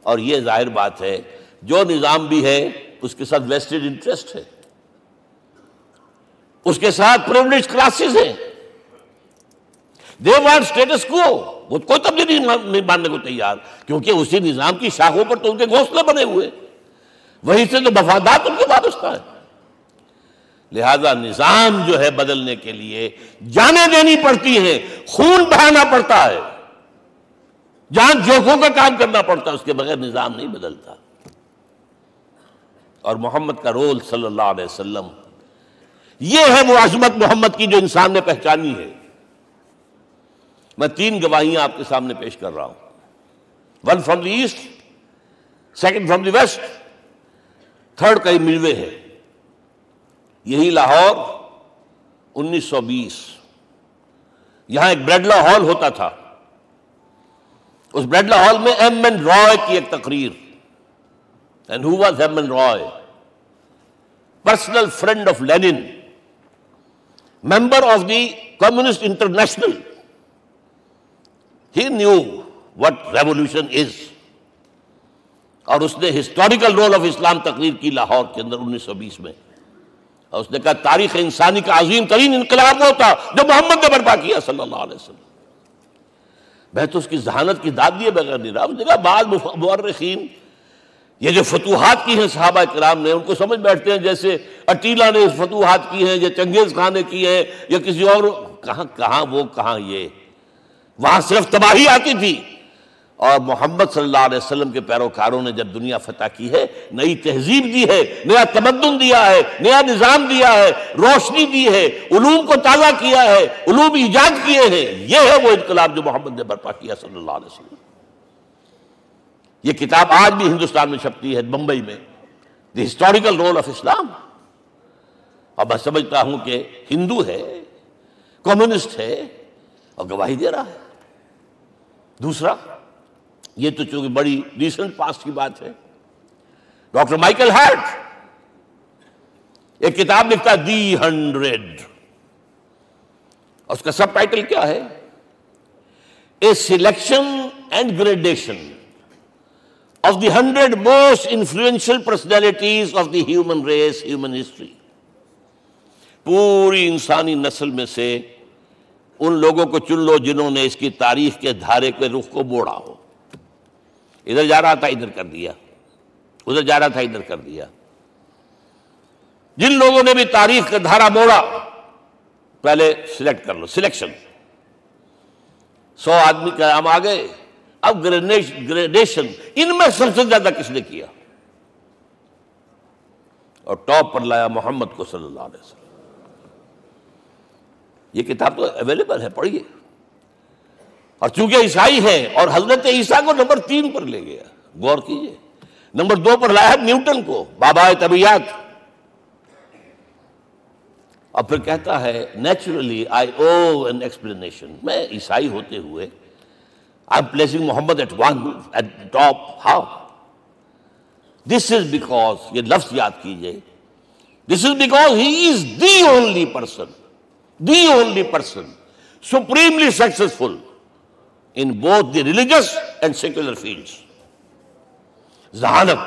اور یہ ظاہر بات ہے جو نظام بھی ہے اس کے ساتھ ویسٹڈ انٹرسٹ ہے، اس کے ساتھ پریولیجڈ کلاسز ہیں، دے وانٹ سٹیٹس کو، وہ کوئی تبدیلی نہیں ماننے کو تیار، کیونکہ اسی نظام کی شاخوں پر تو ان کے گھونسلے بنے ہوئے، وہیں سے تو مفادات ان کے وابستہ ہے۔ لہذا نظام جو ہے بدلنے کے لیے جانیں دینی پڑتی ہیں، خون بہانا پڑتا ہے، جان جوکھوں کا کام کرنا پڑتا ہے، اس کے بغیر نظام نہیں بدلتا۔ اور محمد کا رول صلی اللہ علیہ وسلم، یہ ہے وہ عظمت محمد کی جو انسان نے پہچانی ہے۔ میں 3 گواہیاں آپ کے سامنے پیش کر رہا ہوں، 1 from the east, 2 from the west, 3 کئی ملوے ہے۔ یہی لاہور 1920، یہاں ایک بریڈلا ہال ہوتا تھا، اس بریڈلا ہال میں ایم این رائے کی ایک تقریر۔ And who was M N Roy? Personal friend of Lenin, member of the communist international, He knew what revolution is. اور اس نے ہسٹوریکل رول آف اسلام تقریر کی لاہور کے اندر 1920 میں، اور اس نے کہا تاریخ انسانی کا عظیم ترین انقلاب وہ تھا جو محمد نے برپا کیا صلی اللہ علیہ وسلم۔ میں تو اس کی ذہانت کی داد دیے بغیر نہیں رہا۔ اس نے کہا بعض مورخین یہ جو فتوحات کی ہیں صحابہ کرام نے، ان کو سمجھ بیٹھتے ہیں جیسے اٹیلا نے فتوحات کی ہیں یا چنگیز خان نے کی ہیں یا کسی اور، کہاں وہ کہاں یہ، وہاں صرف تباہی آتی تھی، اور محمد صلی اللہ علیہ وسلم کے پیروکاروں نے جب دنیا فتح کی ہے، نئی تہذیب دی ہے، نیا تمدن دیا ہے، نیا نظام دیا ہے، روشنی دی ہے، علوم کو تازہ کیا ہے، علوم ایجاد کیے ہیں۔ یہ ہے وہ انقلاب جو محمد نے برپا کیا صلی اللہ علیہ وسلم۔ یہ کتاب آج بھی ہندوستان میں چھپتی ہے، بمبئی میں، دی ہسٹوریکل رول آف اسلام۔ اور میں سمجھتا ہوں کہ ہندو ہے، کمیونسٹ ہے، اور گواہی دے رہا ہے۔ دوسرا، یہ تو چونکہ بڑی ریسنٹ پاسٹ کی بات ہے، ڈاکٹر مائیکل ہارٹ ایک کتاب لکھتا ہے دی 100، اور اس کا سب ٹائٹل کیا ہے؟ A selection and gradation of the 100 most influential personalities of the human race, human history. پوری انسانی نسل میں سے ان لوگوں کو چن لو جنہوں نے اس کی تاریخ کے دھارے کے رخ کو موڑا ہو۔ ادھر جا رہا تھا ادھر کر دیا، ادھر جا رہا تھا ادھر کر دیا۔ جن لوگوں نے بھی تاریخ کا دھارا موڑا، پہلے سلیکٹ کر لو، سلیکشن۔ 100 آدمی کا ہم آ گئے، اب گریڈیشن، ان میں سب سے زیادہ کس نے کیا، اور ٹاپ پر لایا محمد کو صلی اللہ علیہ وسلم۔ یہ کتاب تو اویلیبل ہے، پڑھیے۔ اور چونکہ عیسائی ہے اور حضرت عیسیٰ کو نمبر 3 پر لے گیا، غور کیجئے، نمبر 2 پر لایا نیوٹن کو، بابائے طبیعیات، اور پھر کہتا ہے naturally I owe an explanation. میں عیسائی ہوتے ہوئے I am placing Muhammad at top, how? This is because, یہ لفظ یاد کیجئے، this is because he is the only person supremely successful in both the religious and secular fields۔ ذہانت،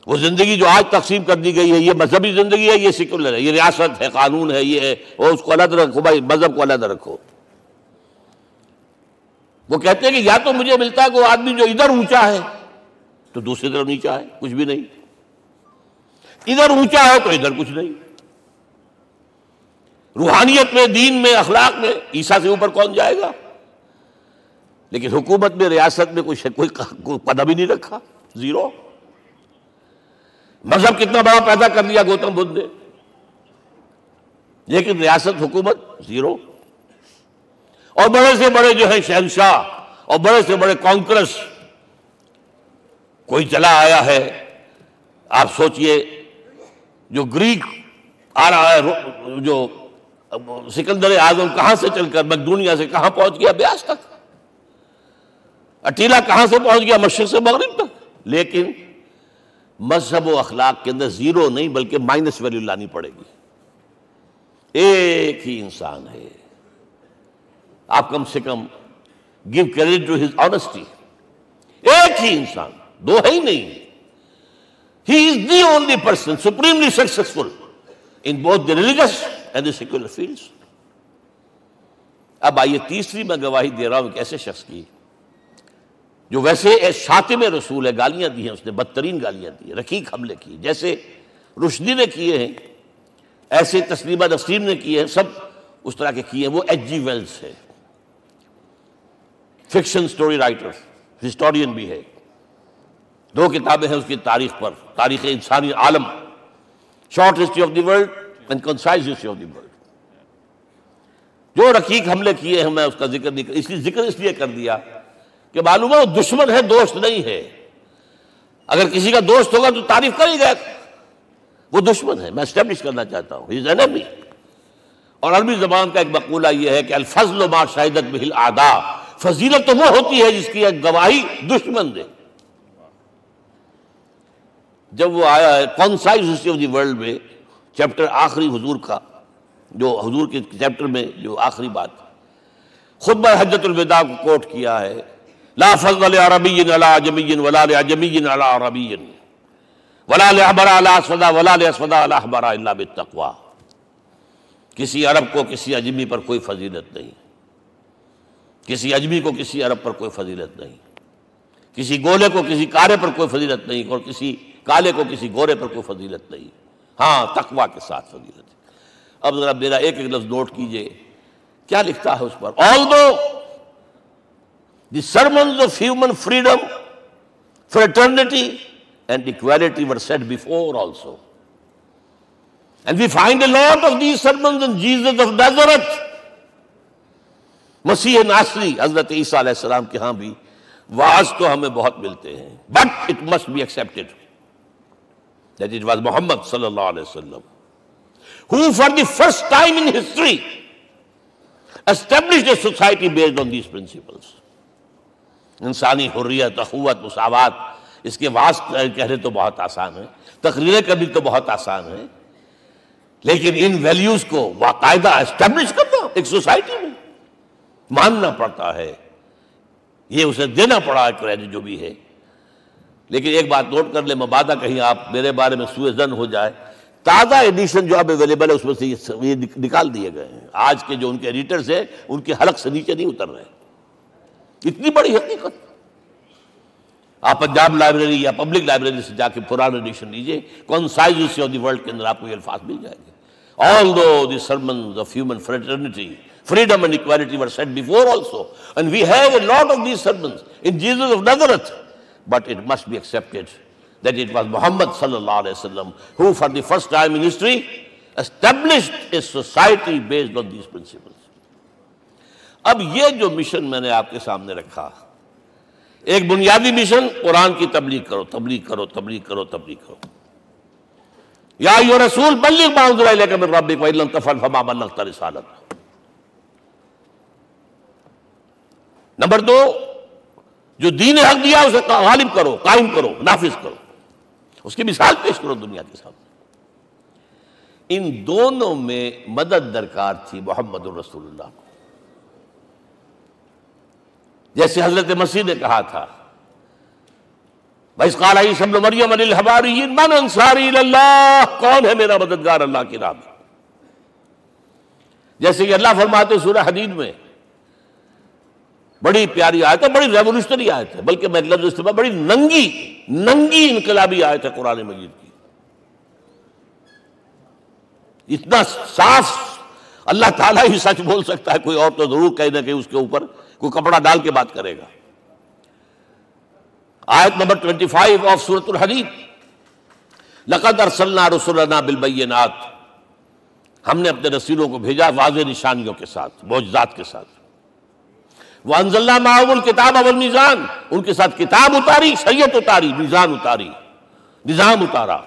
وہ زندگی جو آج تقسیم کر دی گئی ہے، یہ مذہبی زندگی ہے، یہ سیکولر ہے، یہ ریاست ہے، قانون ہے، یہ ہے، اور اس کو علیحدہ رکھو بھائی، مذہب کو علیحدہ رکھو۔ وہ کہتے ہیں کہ یا تو مجھے ملتا ہے کہ وہ آدمی جو ادھر اونچا ہے تو دوسری طرف نیچا ہے، کچھ بھی نہیں، ادھر اونچا ہے تو ادھر کچھ نہیں۔ روحانیت میں، دین میں، اخلاق میں عیسیٰ سے اوپر کون جائے گا؟ لیکن حکومت میں، ریاست میں کوئی پدہ بھی نہیں رکھا، زیرو۔ مذہب کتنا بڑا پیدا کر دیا گوتم بدھ نے، لیکن ریاست، حکومت زیرو۔ اور بڑے سے بڑے جو ہیں شہنشاہ اور بڑے سے بڑے کانکرس، کوئی چلا آیا ہے، آپ سوچئے جو گریک آ رہا ہے، جو سکندر اعظم کہاں سے چل کر مقدونیہ سے کہاں پہنچ گیا؟ بیاس تک۔ اٹیلا کہاں سے پہنچ گیا؟ مشرق سے مغرب تک۔ لیکن مذہب و اخلاق کے اندر زیرو نہیں بلکہ مائنس ویلیو لانی پڑے گی۔ ایک ہی انسان ہے، آپ کم سے کم give credit to his honesty۔ ایک ہی انسان، دو ہے ہی نہیں۔ He is the only person supremely successful in both the religious and the secular fields۔ اب آئیے تیسری میں گواہی دے رہا ہوں ایک ایسے شخص کی جو ویسے شاتم رسول ہے، گالیاں دی ہیں اس نے، بدترین گالیاں دی ہیں، رقیق حملے کیے، جیسے رشدی نے کیے ہیں، ایسے تسلیمہ نسرین نے کیے ہیں، سب اس طرح کے کیے ہیں۔ وہ ایچ جی ویلز ہے، فکشن سٹوری رائٹر، ہسٹورین بھی ہے، 2 کتابیں ہیں اس کی تاریخ پر، تاریخ انسانی عالم، short history of the world and concise history of the world. جو رقیق حملے کیے ہیں میں اس کا ذکر نہیں، اس لیے کر دیا کہ معلوم ہے وہ دشمن ہے، دوست نہیں ہے۔ اگر کسی کا دوست ہوگا تو تعریف کر ہی گا، وہ دشمن ہے، میں اسٹیبلش کرنا چاہتا ہوں، ہی از انیمی۔ اور عربی زبان کا ایک مقولہ یہ ہے کہ الفضل ما شہدت بہ الاعداء، فضیلت تو وہ ہوتی ہے جس کی گواہی دشمن دے۔ جب وہ آیا ہے concise history of the world میں، چیپٹر آخری حضور کا، جو حضور کے چیپٹر میں جو آخری بات، خطبہ حجۃ الوداع کو کوٹ کیا ہے، لا فضل لعربی علی عجمی ولا لعجمی علی عربی ولا لأحمر علی اسود ولا لأسود علی احمر الا بالتقوی۔ کسی عرب کو کسی عجمی پر کوئی فضیلت نہیں، کسی عجمی کو کسی عرب پر کوئی فضیلت نہیں، کسی گولے کو کسی کارے پر کوئی فضیلت نہیں، اور کسی کالے کو کسی گورے پر کوئی فضیلت نہیں، ہاں تقوی کے ساتھ فضیلت ہے۔ اب ذرا میرا ایک ایک لفظ نوٹ کیجئے، کیا لکھتا ہے اس پر؟ Although the sermons of human freedom, fraternity and equality were said before also, and we find a lot of these sermons in Jesus of Nazareth، مسیح ناصری حضرت عیسیٰ علیہ السلام کے ہاں بھی واعظ تو ہمیں بہت ملتے ہیں، but it must be accepted that it was Muhammad صلی اللہ علیہ وسلم who for the first time in history established a society based on these principles۔ انسانی حریت، اخوت، مساوات، اس کے واعظ کہنے تو بہت آسان ہے، تقریریں کرنی تو بہت آسان ہے، لیکن ان ویلیوز کو باقاعدہ اسٹیبلش کرنا ایک سوسائٹی میں ماننا پڑتا ہے، یہ اسے دینا پڑا ہے کریڈٹ جو بھی ہے۔ لیکن ایک بات نوٹ کر لیں، مبادہ کہیں آپ میرے بارے میں سوء ظن ہو جائے، تازہ ایڈیشن جو اب اویلیبل ہے اس میں سے یہ نکال دیے گئے ہیں، آج کے جو ان کے ایڈیٹرز ہیں ان کے حلق سے نیچے نہیں اتر رہے، اتنی بڑی حقیقت۔ آپ پنجاب لائبریری یا پبلک لائبریری سے جا کے پرانا ایڈیشن لیجئے، concise history of the world کے اندر آپ کو یہ الفاظ مل جائیں گے۔ Although the sermons of human fraternity, freedom and equality were said before also, and we have a lot of these sermons in Jesus of Nazareth, but it must be accepted that it was Muhammad sallallahu alaihi wasallam who for the first time in history established a society based on these principles۔ اب یہ جو مشن میں نے آپ کے سامنے رکھا، ایک بنیادی مشن، قرآن کی تبلیغ کرو، تبلیغ کرو، تبلیغ کرو، تبلیغ کرو۔ یا ایھا رسول بلغ ما انزل الیک من ربک وان لم تفعل فما بلغت رسالتہ۔ نمبر 2، جو دین حق دیا اسے غالب کرو، قائم کرو، نافذ کرو، اس کی مثال پیش کرو دنیا کے سامنے۔ ان دونوں میں مدد درکار تھی محمد الرسول اللہ کو، جیسے حضرت مسیح نے کہا تھا، وَإِذْ قَالَ عِيسَىٰ ابْنُ مَرْيَمَ لِلْحَوَارِيِّينَ مَنْ أَنصَارِي إِلَى اللَّهِ، کون ہے میرا مددگار اللہ کی راہ میں؟ جیسے کہ اللہ فرماتے سورہ حدید میں، بڑی پیاری آیت ہے، بڑی ریولوشنری آیت ہے، بلکہ میں لفظ استعمال، بڑی ننگی انقلابی آیت ہے قرآن مجید کی۔ اتنا صاف اللہ تعالیٰ ہی سچ بول سکتا ہے، کوئی اور تو ضرور کہیں نہ کہیں اس کے اوپر کوئی کپڑا ڈال کے بات کرے گا۔ آیت نمبر 25 آف سورۃ الحدید، لقد ارسلنا رسلنا بالبینات، ہم نے اپنے رسولوں کو بھیجا واضح نشانیوں کے ساتھ، معجزات کے ساتھ۔ وانزلنا معهم الکتاب والمیزان، ان کے ساتھ کتاب اتاری، شریعت اتاری، میزان اتاری، نظام اتارا۔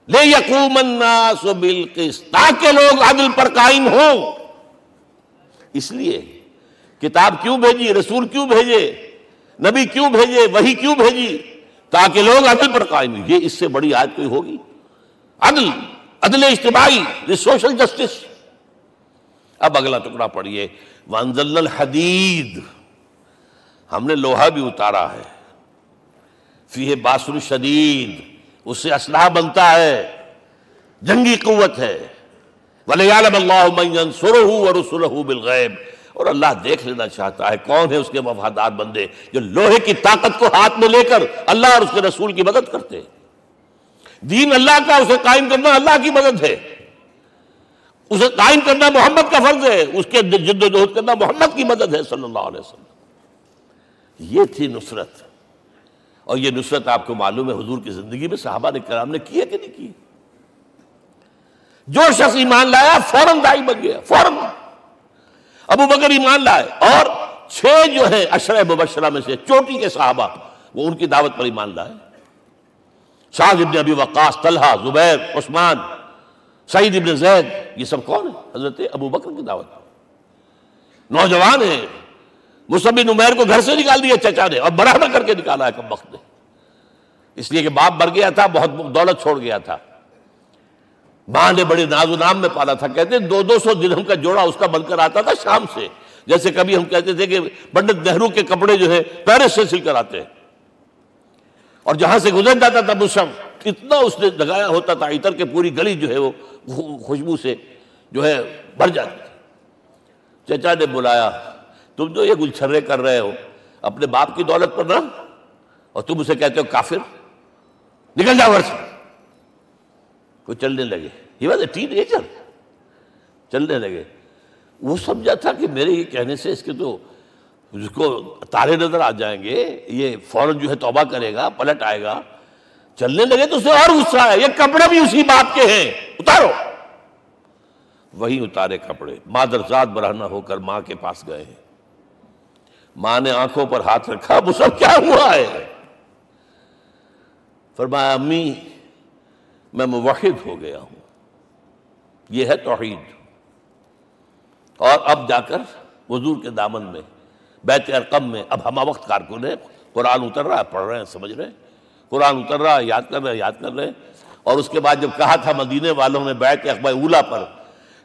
لیقوم الناس بالقسط، تاکہ لوگ عدل پر قائم ہوں۔ اس لیے کتاب کیوں بھیجی، رسول کیوں بھیجے، نبی کیوں بھیجے، وحی کیوں بھیجی؟ تاکہ لوگ عدل پر قائم ہوں۔ یہ اس سے بڑی آیت کوئی ہوگی؟ عدل اجتماعی، سوشل جسٹس۔ اب اگلا ٹکڑا پڑھیے، وانزلنا الحدید، ہم نے لوہا بھی اتارا ہے، فیہ باس شدید، اس سے اسلحہ بنتا ہے، جنگی قوت ہے۔ وَلِيَعْلَمَ اللَّهُ مَن يَنصُرُهُ وَرُسُلَهُ بِالْغَيْبِ، اور اللہ دیکھ لینا چاہتا ہے کون ہے اس کے وفادار بندے جو لوہے کی طاقت کو ہاتھ میں لے کر اللہ اور اس کے رسول کی مدد کرتے ہیں۔ دین اللہ کا، اسے قائم کرنا اللہ کی مدد ہے، اسے قائم کرنا محمد کا فرض ہے، اس کے جد و جہد کرنا محمد کی مدد ہے صلی اللہ علیہ وسلم۔ یہ تھی نصرت، اور یہ نصرت آپ کو معلوم ہے حضور کی زندگی میں صحابہ کرام نے کی ہے کہ نہیں کی؟ جو شخص ایمان لایا فوراً داعی بن گیا، فوراً۔ ابو بکر ایمان لائے، اور 6 جو ہیں عشرہ مبشرہ میں سے چوٹی کے صحابہ، وہ ان کی دعوت پر ایمان لائے۔ سعد ابن ابی وقاص، طلحہ، زبیر، عثمان، سعید ابن زید، یہ سب کون ہیں؟ حضرت ابو بکر کی دعوت۔ نوجوان ہیں، مصعب بن عمیر کو گھر سے نکال دیا چچا نے، اور برہنہ کر کے نکالا ہے کم وقت نے، اس لیے کہ باپ مر گیا تھا، بہت دولت چھوڑ گیا تھا۔ ماں نے بڑے ناز و نام میں پالا تھا، کہتے ہیں 200 درہم کا جوڑا اس کا بن کر آتا تھا شام سے، جیسے کبھی ہم کہتے تھے کہ پنڈت نہرو کے کپڑے جو ہے پیرس سے سل کر آتے ہیں، اور جہاں سے گزر جاتا تھا مصعب اتنا اس نے لگایا ہوتا تھا عطر کے پوری گلی جو ہے وہ خوشبو سے جو ہے بھر جاتی تھی۔ چچا نے بلایا، تم جو یہ گلچھرے کر رہے ہو اپنے باپ کی دولت پر نہ، اور تم اسے کہتے ہو کافر، نکل جاؤ گھر سے۔ وہ چلنے لگے، he was a ten ager, چلنے لگے۔ وہ سمجھا تھا کہ میرے یہ کہنے سے اس کے تو اس کو تارے نظر آ جائیں گے، یہ فوراً جو ہے توبہ کرے گا، پلٹ آئے گا۔ چلنے لگے تو اسے اور غصہ ہے، یہ کپڑے بھی اسی باپ کے ہیں، اتارو۔ وہی اتارے کپڑے، مادرزاد برہنہ ہو کر ماں کے پاس گئے ہیں۔ ماں نے آنکھوں پر ہاتھ رکھا، مصعب کیا ہوا ہے؟ فرمایا امی میں موحد ہو گیا ہوں، یہ ہے توحید۔ اور اب جا کر حضور کے دامن میں بیت ارقم میں اب ہمہ وقت کارکن ہے، قرآن اتر رہا ہے، پڑھ رہے ہیں، سمجھ رہے ہیں، قرآن اتر رہا ہے، یاد کر رہے ہیں، یاد کر رہے ہیں۔ اور اس کے بعد جب کہا تھا مدینے والوں نے بیعت عقبہ اولیٰ پر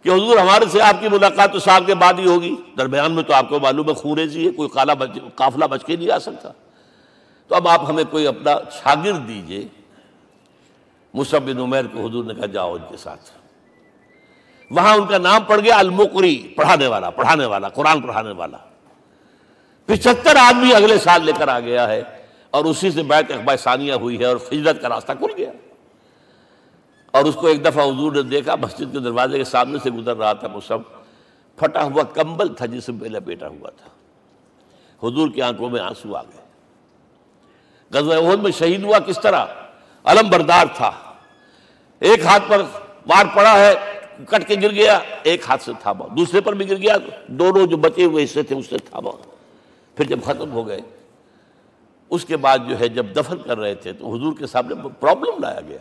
کہ حضور ہمارے سے آپ کی ملاقات تو سال کے بعد ہی ہوگی، درمیان میں تو آپ کو معلوم ہے خوریزی ہے، کوئی قافلہ بچ کے نہیں آ سکتا، تو اب آپ ہمیں کوئی اپنا شاگرد دیجئے۔ مصعب بن عمیر کو حضور نے کہا جاؤ ان کے ساتھ۔ وہاں ان کا نام پڑ گیا المقری، پڑھانے والا، قرآن پڑھانے والا۔ 75 آدمی اگلے سال لے کر آ گیا ہے، اور اسی سے بیعت عقبہ ثانیہ ہوئی ہے، اور ہجرت کا راستہ کھل گیا۔ اور اس کو ایک دفعہ حضور نے دیکھا، مسجد کے دروازے کے سامنے سے گزر رہا تھا مصعب، پھٹا ہوا کمبل تھا جسم پہ لپیٹا ہوا تھا۔ حضور کی آنکھوں میں آنسو آ گئے۔ غزوہ احد میں شہید ہوا کس طرح؟ علم بردار تھا، ایک ہاتھ پر وار پڑا ہے، کٹ کے گر گیا، ایک ہاتھ سے تھاما، دوسرے پر بھی گر گیا، دونوں جو بچے ہوئے حصے تھے اس سے تھاما۔ پھر جب ختم ہو گئے، اس کے بعد جو ہے جب دفن کر رہے تھے تو حضور کے سامنے پرابلم لایا گیا۔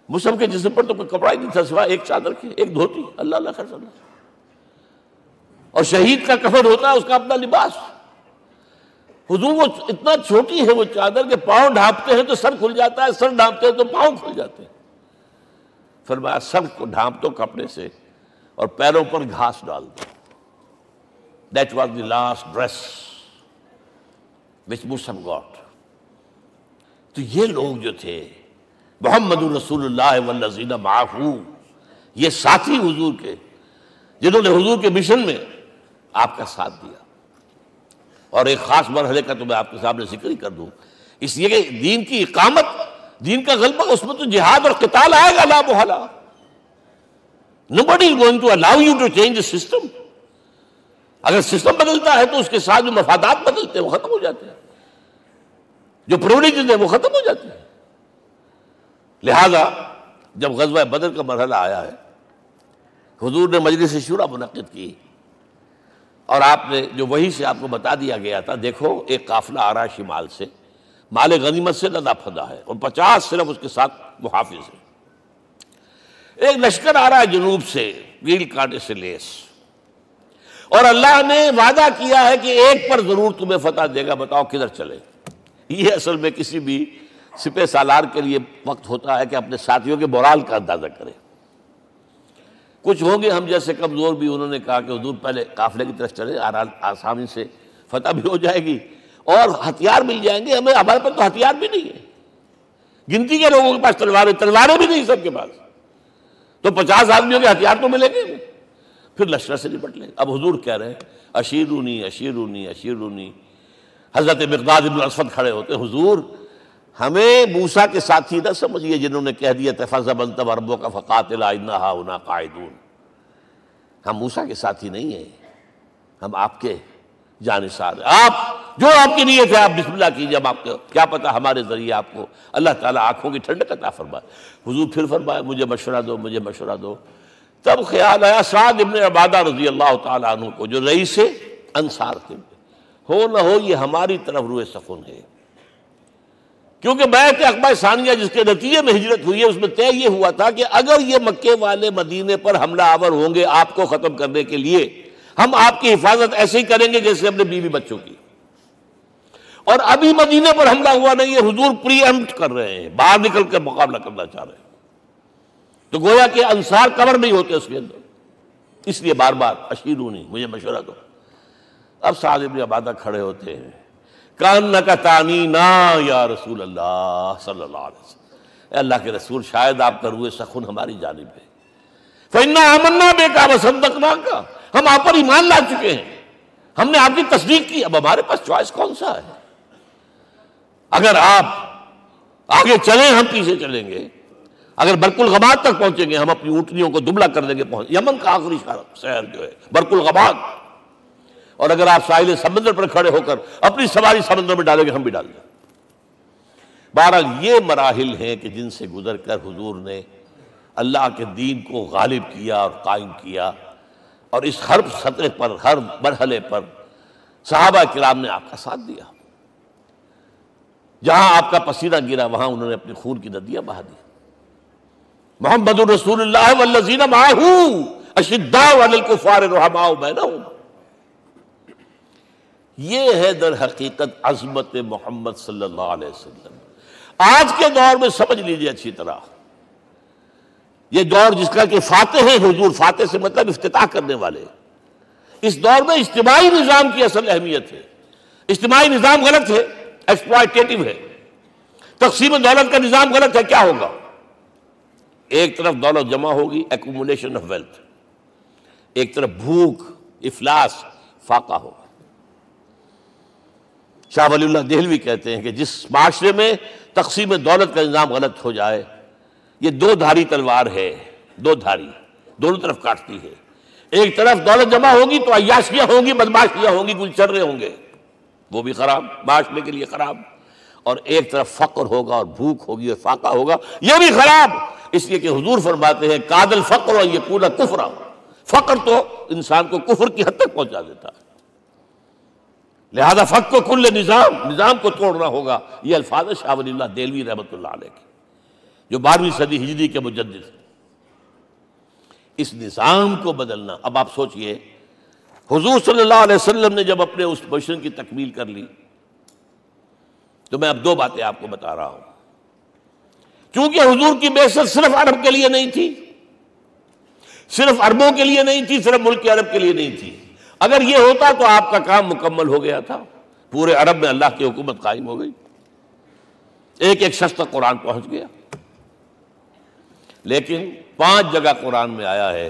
مصعب کے جسم پر تو کوئی کپڑا ہی نہیں تھا سوائے ایک چادر کے، ایک دھوتی، اللہ اللہ خیر اللہ۔ اور شہید کا کفن ہوتا ہے اس کا اپنا لباس۔ حضور وہ اتنا چھوٹی ہے وہ چادر کہ پاؤں ڈھانپتے ہیں تو سر کھل جاتا ہے، سر ڈھانپتے ہیں تو پاؤں کھل جاتے ہیں۔ فرمایا سر کو ڈھانپ دو کپڑے سے اور پیروں پر گھاس ڈال دو۔ That was the last dress which Mus'ab got۔ تو یہ لوگ جو تھے محمد رسول اللہ والذین معہ، یہ ساتھی حضور کے، جنہوں نے حضور کے مشن میں آپ کا ساتھ دیا۔ اور ایک خاص مرحلے کا تو میں آپ کے سامنے ذکر ہی کر دوں، اس لیے کہ دین کی اقامت، دین کا غلبہ، اس میں تو جہاد اور قتال آئے گا لا محالہ۔ Nobody is going to allow you to change the system۔ اگر سسٹم بدلتا ہے تو اس کے ساتھ جو مفادات بدلتے ہیں وہ ختم ہو جاتے ہیں، جو پرولیجز ہیں وہ ختم ہو جاتے ہیں۔ لہذا جب غزوہ بدر کا مرحلہ آیا ہے، حضور نے مجلس شورا منعقد کی، اور آپ نے جو وہی سے آپ کو بتا دیا گیا تھا، دیکھو ایک قافلہ آ رہا ہے شمال سے، مال غنیمت سے لدا پھدا ہے، اور 50 صرف اس کے ساتھ محافظ ہیں۔ ایک لشکر آ رہا ہے جنوب سے، ریل کانٹے سے لیس، اور اللہ نے وعدہ کیا ہے کہ ایک پر ضرور تمہیں فتح دے گا، بتاؤ کدھر چلے۔ یہ اصل میں کسی بھی سپہ سالار کے لیے وقت ہوتا ہے کہ اپنے ساتھیوں کے مورال کا اندازہ کرے۔ کچھ ہوں گے ہم جیسے کمزور بھی، انہوں نے کہا کہ حضور پہلے قافلے کی طرف چلے، آسانی سے فتح بھی ہو جائے گی اور ہتھیار مل جائیں گے ہمیں، ہمارے پاس تو ہتھیار بھی نہیں ہے، گنتی کے لوگوں کے پاس تلواریں بھی نہیں سب کے پاس، تو 50 آدمیوں کے ہتھیار تو ملیں گے، پھر لشکر سے نپٹ لیں۔ اب حضور کہہ رہے ہیں اشیرونی اشیرونی اشیرونی۔ حضرت مقداد بن اسود کھڑے ہوتے ہیں، حضور ہمیں موسیٰ کے ساتھی نہ سمجھیے جنہوں نے کہہ دیا فَاذْهَبْ أَنْتَ وَرَبُّكَ فَقَاتِلَا إِنَّا هَاهُنَا قَاعِدُونَ۔ ہم موسیٰ کے ساتھی نہیں ہیں، ہم آپ کے جانثار ہیں، آپ جو آپ کی نیت ہے آپ بسم اللہ کیجیے، اب آپ کو کیا پتا ہمارے ذریعے آپ کو اللہ تعالیٰ آنکھوں کی ٹھنڈک عطا فرمائے۔ حضور پھر فرمائے مجھے مشورہ دو، مجھے مشورہ دو۔ تب خیال آیا سعد ابن عبادہ رضی اللہ تعالیٰ عنہ کو، جو رئیس انصار تھے، ہو نہ ہو یہ ہماری طرف روئے سخن ہے، کیونکہ بیعت عقبہ ثانیہ جس کے نتیجے میں ہجرت ہوئی ہے اس میں طے یہ ہوا تھا کہ اگر یہ مکے والے مدینے پر حملہ آور ہوں گے آپ کو ختم کرنے کے لیے، ہم آپ کی حفاظت ایسے ہی کریں گے جیسے اپنے بیوی بچوں کی۔ اور ابھی مدینے پر حملہ ہوا نہیں ہے، حضور پری ایمپٹ کر رہے ہیں، باہر نکل کر مقابلہ کرنا چاہ رہے ہیں۔ تو گویا کہ انصار کور نہیں ہوتے اس کے اندر، اس لیے بار بار اشیرونی، مجھے مشورہ دو۔ اب سعد بن عبادہ کھڑے ہوتے ہیں، کانک تعنینا یا رسول اللہ صلی اللہ علیہ وسلم، اے اللہ کے رسول شاید آپ کا روئے سخن ہماری جانب ہے، فإنا آمنا بک وصدقناک، ہم آپ پر ایمان لا چکے ہیں، ہم نے آپ کی تصدیق کی، اب ہمارے پاس چوائس کون سا ہے؟ اگر آپ آگے چلیں ہم پیچھے چلیں گے، اگر برق الغباد تک پہنچیں گے ہم اپنی اونٹنیوں کو دبلا کر دیں گے، یمن کا آخری شہر جو ہے برق الغباد، اور اگر آپ ساحل سمندر پر کھڑے ہو کر اپنی سواری سمندر میں ڈالیں گے ہم بھی ڈال دیں۔ بہرحال یہ مراحل ہیں کہ جن سے گزر کر حضور نے اللہ کے دین کو غالب کیا اور قائم کیا، اور اس ہر سطح پر، ہر مرحلے پر صحابہ کرام نے آپ کا ساتھ دیا۔ جہاں آپ کا پسینہ گرا وہاں انہوں نے اپنی خون کی ندیاں بہا دی۔ محمد رسول اللہ والذین معہ اشداء علی الکفار رحماء بینہم، یہ ہے در حقیقت عظمت محمد صلی اللہ علیہ وسلم۔ آج کے دور میں سمجھ لیجیے اچھی طرح، یہ دور جس کا کہ فاتح ہے حضور، فاتح سے مطلب افتتاح کرنے والے، اس دور میں اجتماعی نظام کی اصل اہمیت ہے۔ اجتماعی نظام غلط ہے، ایکسپلائٹیٹو ہے، تقسیم دولت کا نظام غلط ہے۔ کیا ہوگا؟ ایک طرف دولت جمع ہوگی، ایکومولیشن آف ویلتھ، ایک طرف بھوک، افلاس، فاقہ ہوگا۔ شاہ ولی اللہ دہلوی کہتے ہیں کہ جس معاشرے میں تقسیم دولت کا نظام غلط ہو جائے، یہ دو دھاری تلوار ہے، دو دھاری، دونوں طرف کاٹتی ہے۔ ایک طرف دولت جمع ہوگی تو عیاشیاں ہوں گی، بدماشیاں ہوں گی، کچھ چرے ہوں گے، وہ بھی خراب، معاشرے کے لیے خراب، اور ایک طرف فقر ہوگا اور بھوک ہوگی اور فاقہ ہوگا، یہ بھی خراب۔ اس لیے کہ حضور فرماتے ہیں کاد الفقر و یکون کفرا، فقر تو انسان کو کفر کی حد تک پہنچا دیتا ہے، لہذا فق کو کل نظام کو توڑنا ہوگا۔ یہ الفاظ شاہ ولی اللہ دہلوی رحمۃ اللہ علیہ کے، جو 12ویں صدی ہجری کے مجدد ہیں۔ اس نظام کو بدلنا، اب آپ سوچئے حضور صلی اللہ علیہ وسلم نے جب اپنے اس مشن کی تکمیل کر لی، تو میں اب دو باتیں آپ کو بتا رہا ہوں۔ چونکہ حضور کی بعثت صرف عرب کے لیے نہیں تھی، صرف عربوں کے لیے نہیں تھی، صرف ملک عرب کے لیے نہیں تھی۔ اگر یہ ہوتا تو آپ کا کام مکمل ہو گیا تھا، پورے عرب میں اللہ کی حکومت قائم ہو گئی، ایک ایک شخص تک قرآن پہنچ گیا۔ لیکن 5 جگہ قرآن میں آیا ہے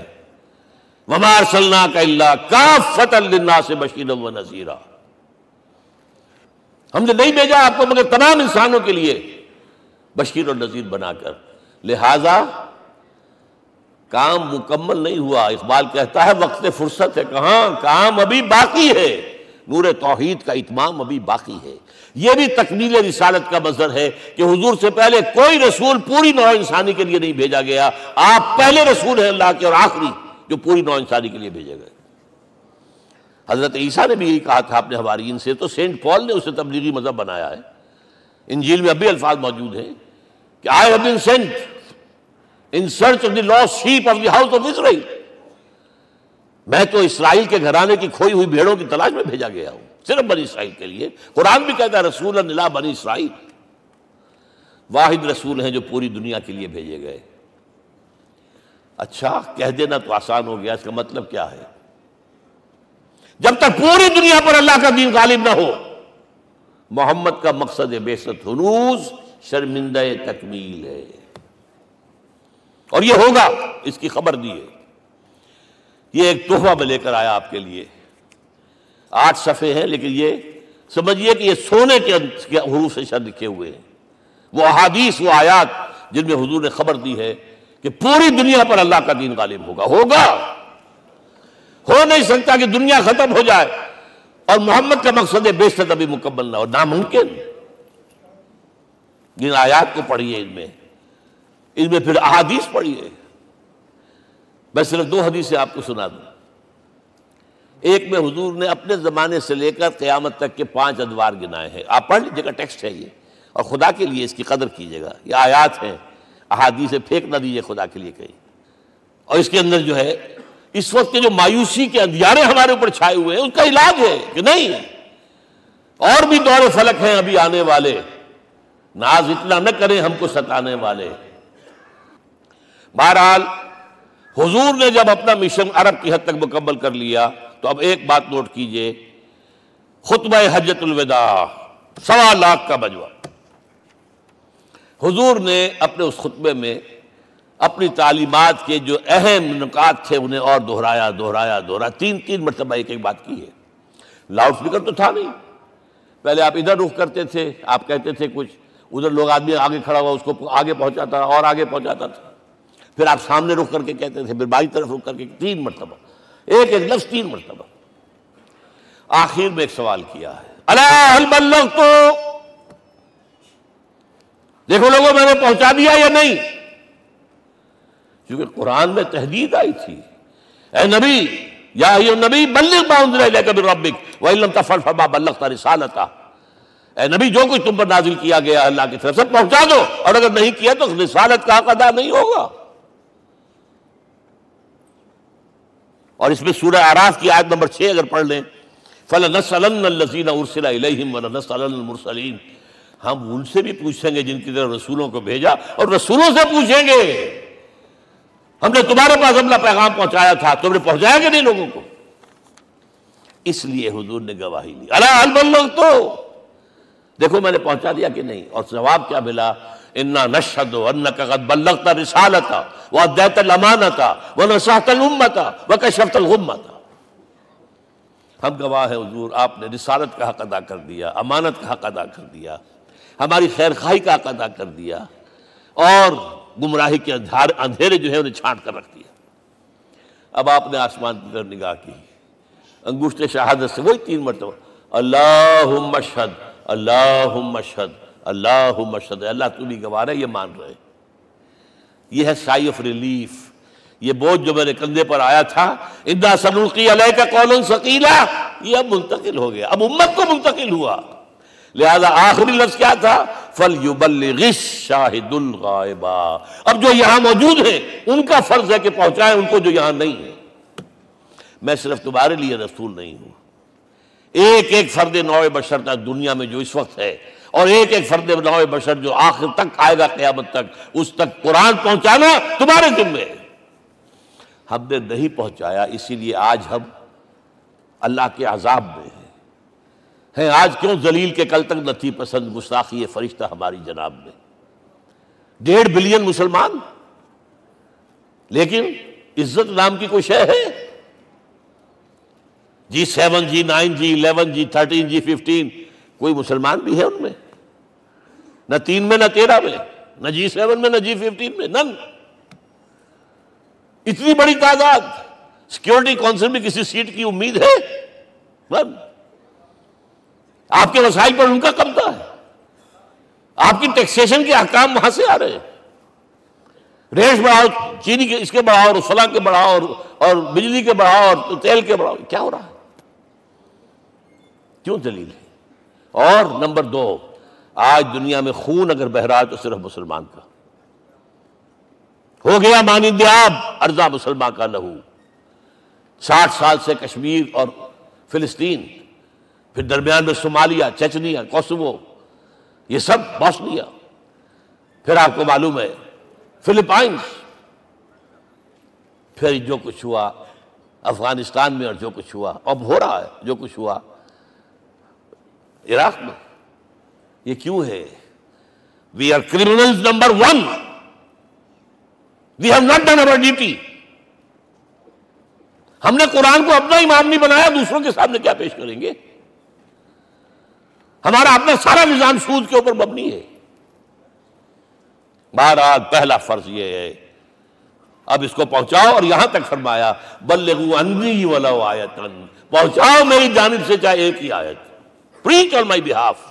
وَمَا أَرْسَلْنَاكَ إِلَّا كَافَّةً لِلنَّاسِ بَشِيرًا وَنَذِيرًا، ہم نے نہیں بھیجا آپ کو مگر تمام انسانوں کے لیے بشیر اور نذیر بنا کر۔ لہذا کام مکمل نہیں ہوا۔ اقبال کہتا ہے وقت فرصت ہے کہاں، کام ابھی باقی ہے، نور توحید کا اتمام ابھی باقی ہے۔ یہ بھی تکمیل رسالت کا مظہر ہے کہ حضور سے پہلے کوئی رسول پوری نوع انسانی کے لیے نہیں بھیجا گیا، آپ پہلے رسول ہیں اللہ کے اور آخری جو پوری نوع انسانی کے لیے بھیجے گئے۔ حضرت عیسیٰ نے بھی یہی کہا تھا اپنے حواریین سے، تو سینٹ پال نے اسے تبلیغی مذہب بنایا ہے۔ انجیل میں اب بھی الفاظ موجود ہیں کہ I have been sent in search of the lost sheep of the house of Israel، میں تو اسرائیل کے گھرانے کی کھوئی ہوئی بھیڑوں کی تلاش میں بھیجا گیا ہوں، صرف بنی اسرائیل کے لیے۔ قرآن بھی کہتا ہے رسولا الی بنی اسرائیل، واحد رسول ہیں جو پوری دنیا کے لیے بھیجے گئے۔ اچھا کہہ دینا تو آسان ہو گیا، اس کا مطلب کیا ہے؟ جب تک پوری دنیا پر اللہ کا دین غالب نہ ہو، محمد کا مقصد بعثت ہنوز شرمندہ تکمیل ہے، اور یہ ہوگا، اس کی خبر دی ہے۔ یہ ایک تحفہ میں لے کر آیا آپ کے لیے، 8 صفحے ہیں، لیکن یہ سمجھیے کہ یہ سونے کے حروف سے شر لکھے ہوئے ہیں، وہ احادیث، وہ آیات جن میں حضور نے خبر دی ہے کہ پوری دنیا پر اللہ کا دین غالب ہوگا۔ ہو نہیں سکتا کہ دنیا ختم ہو جائے اور محمد کا مقصد بعثت ابھی مکمل نہ ہو، ناممکن۔ ان آیات کو پڑھیے، ان میں پھر احادیث پڑھیے۔ میں صرف 2 حدیثیں آپ کو سنا دوں۔ ایک میں حضور نے اپنے زمانے سے لے کر قیامت تک کے 5 ادوار گنائے ہیں، آپ پڑھ لیجیے گا، ٹیکسٹ ہے یہ، اور خدا کے لیے اس کی قدر کیجیے گا، یہ آیات ہیں، احادیث پھینک نہ دیجیے خدا کے لیے کہیں۔ اور اس کے اندر جو ہے اس وقت کے جو مایوسی کے اندھیارے ہمارے اوپر چھائے ہوئے ہیں، اس کا علاج ہے کہ نہیں، اور بھی دور فلک ہیں ابھی آنے والے، ناز اتنا نہ کریں ہم کو ستانے والے۔ بہرحال حضور نے جب اپنا مشن عرب کی حد تک مکمل کر لیا تو اب ایک بات نوٹ کیجئے، خطبہ حجۃ الوداع 1.25 لاکھ کا مجمع، حضور نے اپنے اس خطبے میں اپنی تعلیمات کے جو اہم نکات تھے انہیں اور دہرایا، تین مرتبہ ایک بات کی ہے۔ لاؤڈ سپیکر تو تھا نہیں، پہلے آپ ادھر رخ کرتے تھے، آپ کہتے تھے کچھ، ادھر لوگ آدمی آگے کھڑا ہوا اس کو آگے پہنچاتا اور آگے پہنچاتا تھا، پھر آپ سامنے رخ کر کے کہتے تھے، پھر بائیں طرف رخ کر کے 3 مرتبہ، ایک لفظ 3 مرتبہ۔ آخر میں ایک سوال کیا ہے، الا هل بلغت، دیکھو لوگوں میں نے پہنچا دیا یا نہیں؟ کیونکہ قرآن میں تحدید آئی تھی، اے نبی یا ایھا النبی بلغ ما انزل الیک من ربک وان لم تفعل فما بلغت رسالتہ، اے نبی جو کچھ تم پر نازل کیا گیا اللہ کی طرف سے پہنچا دو، اور اگر نہیں کیا تو رسالت کا حق ادا نہیں ہوگا۔ اور اس میں سورہ اعراف کی آیت نمبر 6 اگر پڑھ لیں، فَلَنَسْأَلَنَّ الَّذِينَ أُرْسِلَ إِلَيْهِمْ وَلَنَسْأَلَنَّ الْمُرْسَلِينَ، ہم ان سے بھی پوچھیں گے جن کی طرف رسولوں کو بھیجا، اور رسولوں سے پوچھیں گے ہم نے تمہارے پاس اپنا پیغام پہنچایا تھا، تم نے پہنچایا کہ نہیں لوگوں کو؟ اس لیے حضور نے گواہی لی، الا هل بلغت، دیکھو میں نے پہنچا دیا کہ نہیں؟ اور جواب کیا ملا؟ انا نشہد انک قد بلغت الرسالۃ وادیت الامانۃ ونصحت الامۃ وکشفت الغمۃ، ہم گواہ ہیں حضور آپ نے رسالت کا حق ادا کر دیا، امانت کا حق ادا کر دیا، ہماری خیر خواہی کا حق ادا کر دیا، اور گمراہی کے اندھیرے جو ہے انہیں چھانٹ کر رکھ دیا۔ اب آپ نے آسمان کی طرف نگاہ کی، انگشت شہادت سے وہی 3 مرتبہ اللہم اشہد اللہم اشہد اللہم اشہد، اللہ تو بھی گواہ ہے، یہ مان رہے۔ یہ ہے سائی آف ریلیف، یہ بوجھ جو میرے کندھے پر آیا تھا، انا سنلقی علیک قولا ثقیلا، یہ اب منتقل ہو گیا، اب امت کو منتقل ہوا۔ لہذا آخری لفظ کیا تھا؟ فَلْيُبَلِّغِ الشَّاهِدُ الْغَائِبَ، اب جو یہاں موجود ہیں ان کا فرض ہے کہ پہنچائیں ان کو جو یہاں نہیں ہے۔ میں صرف تمہارے لیے رسول نہیں ہوں، ایک فرد نوع بشر تک دنیا میں جو اس وقت ہے، اور ایک فرد نوع بشر جو آخر تک آئے گا قیامت تک، اس تک قرآن پہنچانا تمہارے ذمہ ہے۔ ہم نے نہیں پہنچایا، اسی لیے آج ہم اللہ کے عذاب میں ہیں۔ آج کیوں ذلیل کے کل تک نہ تھی پسند گستاخی فرشتہ ہماری جناب میں؟ 1.5 بلین مسلمان، لیکن عزت نام کی کوئی شے ہے؟ G7 G9 G11 G13 G15 کوئی مسلمان بھی ہے ان میں؟ نہ 3 میں نہ 13 میں، نہ G7 میں نہ G15 میں، نن۔ اتنی بڑی تعداد، سیکیورٹی کونسل میں کسی سیٹ کی امید ہے؟ نن۔ آپ کے وسائل پر ان کا قبضہ ہے، آپ کی ٹیکسیشن کے احکام وہاں سے آ رہے ہیں، ریٹ بڑھاؤ، چینی کے اس کے بڑھاؤ، اور فلاں کے بڑھاؤ، اور بجلی کے بڑھاؤ، اور تیل کے بڑھاؤ، کیا ہو رہا ہے؟ کیوں دلیل ہے؟ اور نمبر 2، آج دنیا میں خون اگر بہ رہا ہے تو صرف مسلمان کا ہو گیا، مانند آب ارضا مسلمان کا لہو۔ 60 سال سے کشمیر اور فلسطین، پھر درمیان میں صومالیہ، چچنیا، کوسوو، یہ سب بوسنیا، پھر آپ کو معلوم ہے فلپائنز، پھر جو کچھ ہوا افغانستان میں، اور جو کچھ ہوا اب ہو رہا ہے، جو کچھ ہوا عراق میں۔ یہ کیوں ہے؟ We are criminals number 1. We have not done our duty. ہم نے قرآن کو اپنا امام نہیں بنایا، دوسروں کے سامنے کیا پیش کریں گے؟ ہمارا اپنا سارا نظام سود کے اوپر مبنی ہے۔ بہرحال پہلا فرض یہ ہے، اب اس کو پہنچاؤ، اور یہاں تک فرمایا بلغوا عنی ولو آیۃ، پہنچاؤ میری جانب سے چاہے ایک ہی آیت، preach on my behalf۔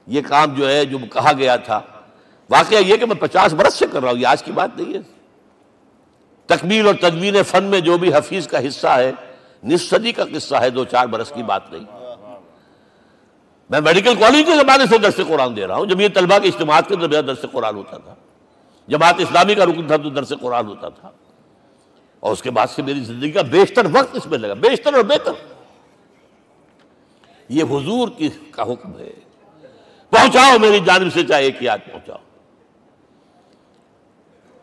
یہ کام جو ہے، جو کہا گیا تھا، واقعہ یہ کہ میں 50 برس سے کر رہا ہوں، یہ آج کی بات نہیں ہے۔ تکمیل اور تدوین فن میں جو بھی حفیظ کا حصہ ہے، نصف صدی کا قصہ ہے، 2-4 برس کی بات نہیں۔ میں میڈیکل کالج کے زمانے سے درس قرآن دے رہا ہوں، جب یہ طلبہ کے اجتماعات کے درمیان درس قرآن ہوتا تھا، جماعت اسلامی کا رکن تھا تو درس قرآن ہوتا تھا، اور اس کے بعد سے میری زندگی کا بیشتر وقت اس میں لگا، بیشتر اور بہتر۔ یہ حضور کا حکم ہے، پہنچاؤ میری جانب سے چاہے ایک ہی آیت پہنچاؤ۔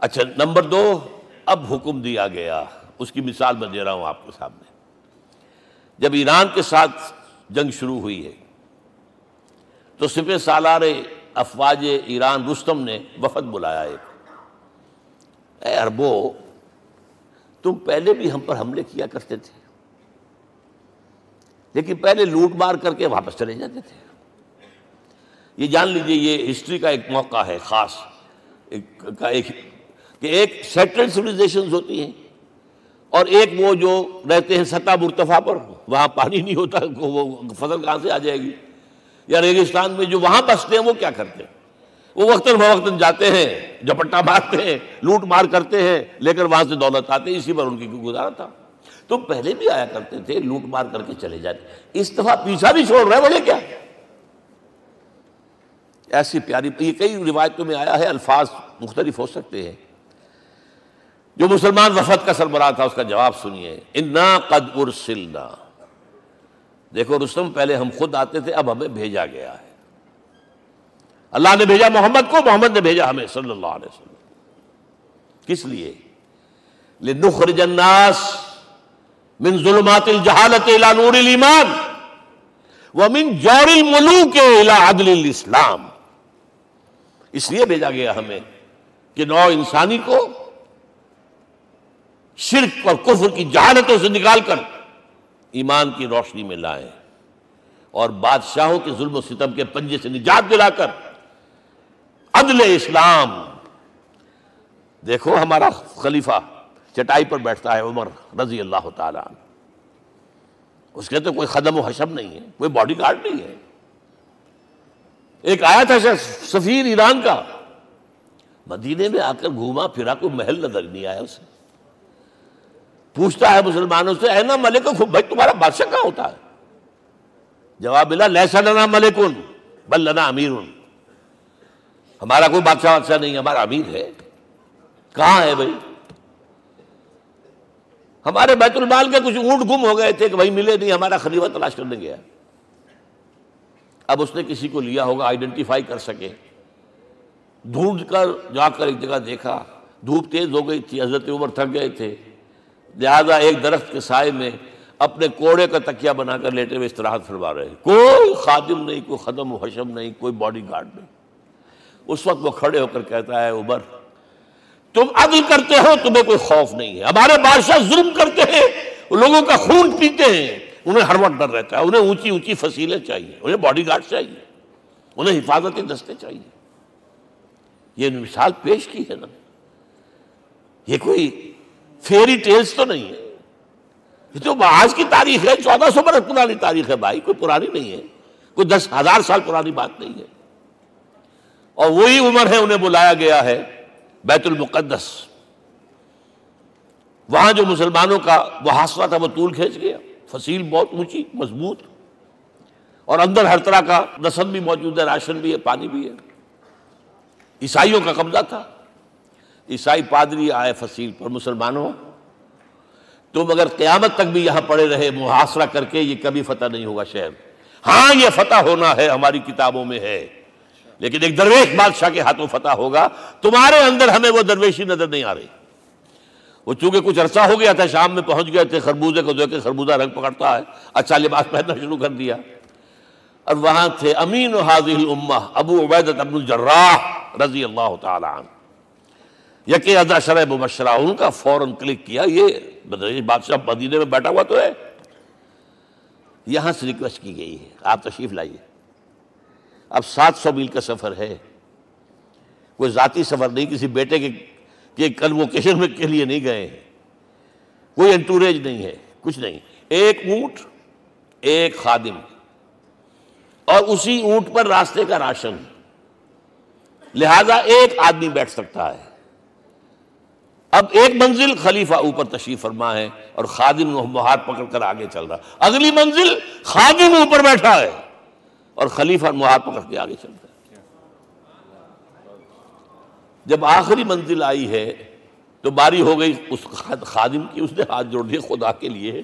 اچھا نمبر 2، اب حکم دیا گیا، اس کی مثال میں دے رہا ہوں آپ کے سامنے۔ جب ایران کے ساتھ جنگ شروع ہوئی ہے تو سپہ سالار افواج ایران رستم نے وفد بلایا ایک، اے عربو تم پہلے بھی ہم پر حملے کیا کرتے تھے، لیکن پہلے لوٹ مار کر کے واپس چلے جاتے تھے۔ یہ جان لیجئے یہ ہسٹری کا ایک موقع ہے خاص کہ ایک سیٹلڈ سویلائزیشنز ہوتی ہیں اور ایک وہ جو رہتے ہیں سطح مرتفع پر، وہاں پانی نہیں ہوتا، وہ فصل کہاں سے آ جائے گی، یا ریگستان میں جو وہاں بستے ہیں وہ کیا کرتے ہیں، وہ وقتاً فوقتاً جاتے ہیں، جھپٹا مارتے ہیں، لوٹ مار کرتے ہیں، لے کر وہاں سے دولت آتے ہیں، اسی پر ان کی گزارا تھا۔ تو پہلے بھی آیا کرتے تھے، لوٹ مار کر کے چلے جاتے، اس دفعہ پیچھا نہیں چھوڑ رہے، وجہ کیا؟ ایسی پیاری، یہ کئی روایتوں میں آیا ہے، الفاظ مختلف ہو سکتے ہیں۔ جو مسلمان وفد کا سربراہ تھا اس کا جواب سنیے، انا قد ارسلنا، دیکھو رستم پہلے ہم خود آتے تھے، اب ہمیں بھیجا گیا ہے، اللہ نے بھیجا محمد کو، محمد نے بھیجا ہمیں صلی اللہ علیہ وسلم۔ کس لیے؟ لنخرج الناس من ظلمات الجہالت الى نور الایمان ومن جور الملوک الى عدل الاسلام، اس لیے بھیجا گیا ہمیں کہ نوع انسانی کو شرک اور کفر کی جہالتوں سے نکال کر ایمان کی روشنی میں لائیں، اور بادشاہوں کے ظلم و ستم کے پنجے سے نجات دلا کر عدل اسلام۔ دیکھو ہمارا خلیفہ چٹائی پر بیٹھتا ہے عمر رضی اللہ تعالیٰ عنہ، اس کے تو کوئی خدم و حشم نہیں ہے، کوئی باڈی گارڈ نہیں ہے۔ ایک آیا تھا سفیر ایران کا، مدینے میں آ کر گھوما پھرا، کوئی محل نظر نہیں آیا اسے، پوچھتا ہے مسلمانوں سے اینا ملککم، بھائی تمہارا بادشاہ کہاں ہوتا ہے؟ جواب ملا لیس لنا ملکن بل لنا امیر، ہمارا کوئی بادشاہ نہیں، ہمارا امیر ہے۔ کہاں ہے بھائی؟ ہمارے بیت المال کے کچھ اونٹ گم ہو گئے تھے کہ بھائی ملے نہیں، ہمارا خلیفہ تلاش کرنے گیا۔ اب اس نے کسی کو لیا ہوگا، آئیڈینٹیفائی کر سکے، ڈھونڈ کر جا کر ایک جگہ دیکھا، دھوپ تیز ہو گئی تھی، حضرت عمر تھک گئے تھے، لہذا ایک درخت کے سائے میں اپنے کوڑے کا تکیہ بنا کر لیٹے ہوئے استراحت فرما رہے، کوئی خادم نہیں، کوئی خدم و حشم نہیں، کوئی باڈی گارڈ نہیں۔ اس وقت وہ کھڑے ہو کر کہتا ہے عمر تم عدل کرتے ہو، تمہیں کوئی خوف نہیں ہے، ہمارے بادشاہ ظلم کرتے ہیں، لوگوں کا خون پیتے ہیں، انہیں ہر وقت ڈر رہتا ہے، انہیں اونچی اونچی فصیلیں چاہیے، انہیں باڈی گارڈ چاہیے، انہیں حفاظتی دستے چاہیے۔ یہ مثال پیش کی ہے نا، یہ کوئی فیری ٹیلز تو نہیں ہے، یہ تو آج کی تاریخ ہے، 1400 برس پرانی تاریخ ہے بھائی، کوئی پرانی نہیں ہے، کوئی 10,000 سال پرانی بات نہیں ہے۔ اور وہی عمر ہے، انہیں بلایا گیا ہے بیت المقدس، وہاں جو مسلمانوں کا وہ حاصلہ تھا وہ طول کھینچ گیا، فصیل بہت اونچی مضبوط، اور اندر ہر طرح کا رسد بھی موجود ہے، راشن بھی ہے، پانی بھی ہے۔ عیسائیوں کا قبضہ تھا، عیسائی پادری آئے فصیل پر، مسلمانوں تم اگر قیامت تک بھی یہاں پڑے رہے محاصرہ کر کے، یہ کبھی فتح نہیں ہوگا شہر، ہاں یہ فتح ہونا ہے، ہماری کتابوں میں ہے، لیکن ایک درویش بادشاہ کے ہاتھوں فتح ہوگا، تمہارے اندر ہمیں وہ درویشی نظر نہیں آ رہی۔ وہ چونکہ کچھ عرصہ ہو گیا تھا، شام میں پہنچ گئے تھے، خربوزے کو دیکھ کے خربوزہ رنگ پکڑتا ہے، اچھا لباس پہننا شروع کر دیا، اور وہاں تھے امین هذه الامہ ابو عبیدہ بن الجراح رضی اللہ تعالی عنہ، یکے عشرہ مبشرہ، ان کا فوراً کلک کیا، یہ بادشاہ مدینے میں بیٹھا ہوا تو ہے، یہاں سے ریکویسٹ کی گئی ہے آپ تشریف لائیے۔ اب 700 میل کا سفر ہے، کوئی ذاتی سفر نہیں، کسی بیٹے کے کنووکیشن میں کے لیے نہیں گئے ہیں، کوئی انٹوریج نہیں ہے، کچھ نہیں، ایک اونٹ، ایک خادم، اور اسی اونٹ پر راستے کا راشن، لہذا ایک آدمی بیٹھ سکتا ہے۔ اب ایک منزل خلیفہ اوپر تشریف فرما ہے اور خادم ہاتھ پکڑ کر آگے چل رہا، اگلی منزل خادم اوپر بیٹھا ہے اور خلیفہ ہاتھ پکڑ کے آگے چل رہا ہے۔ جب آخری منزل آئی ہے تو باری ہو گئی اس خادم کی، اس نے ہاتھ جوڑ دیے، خدا کے لیے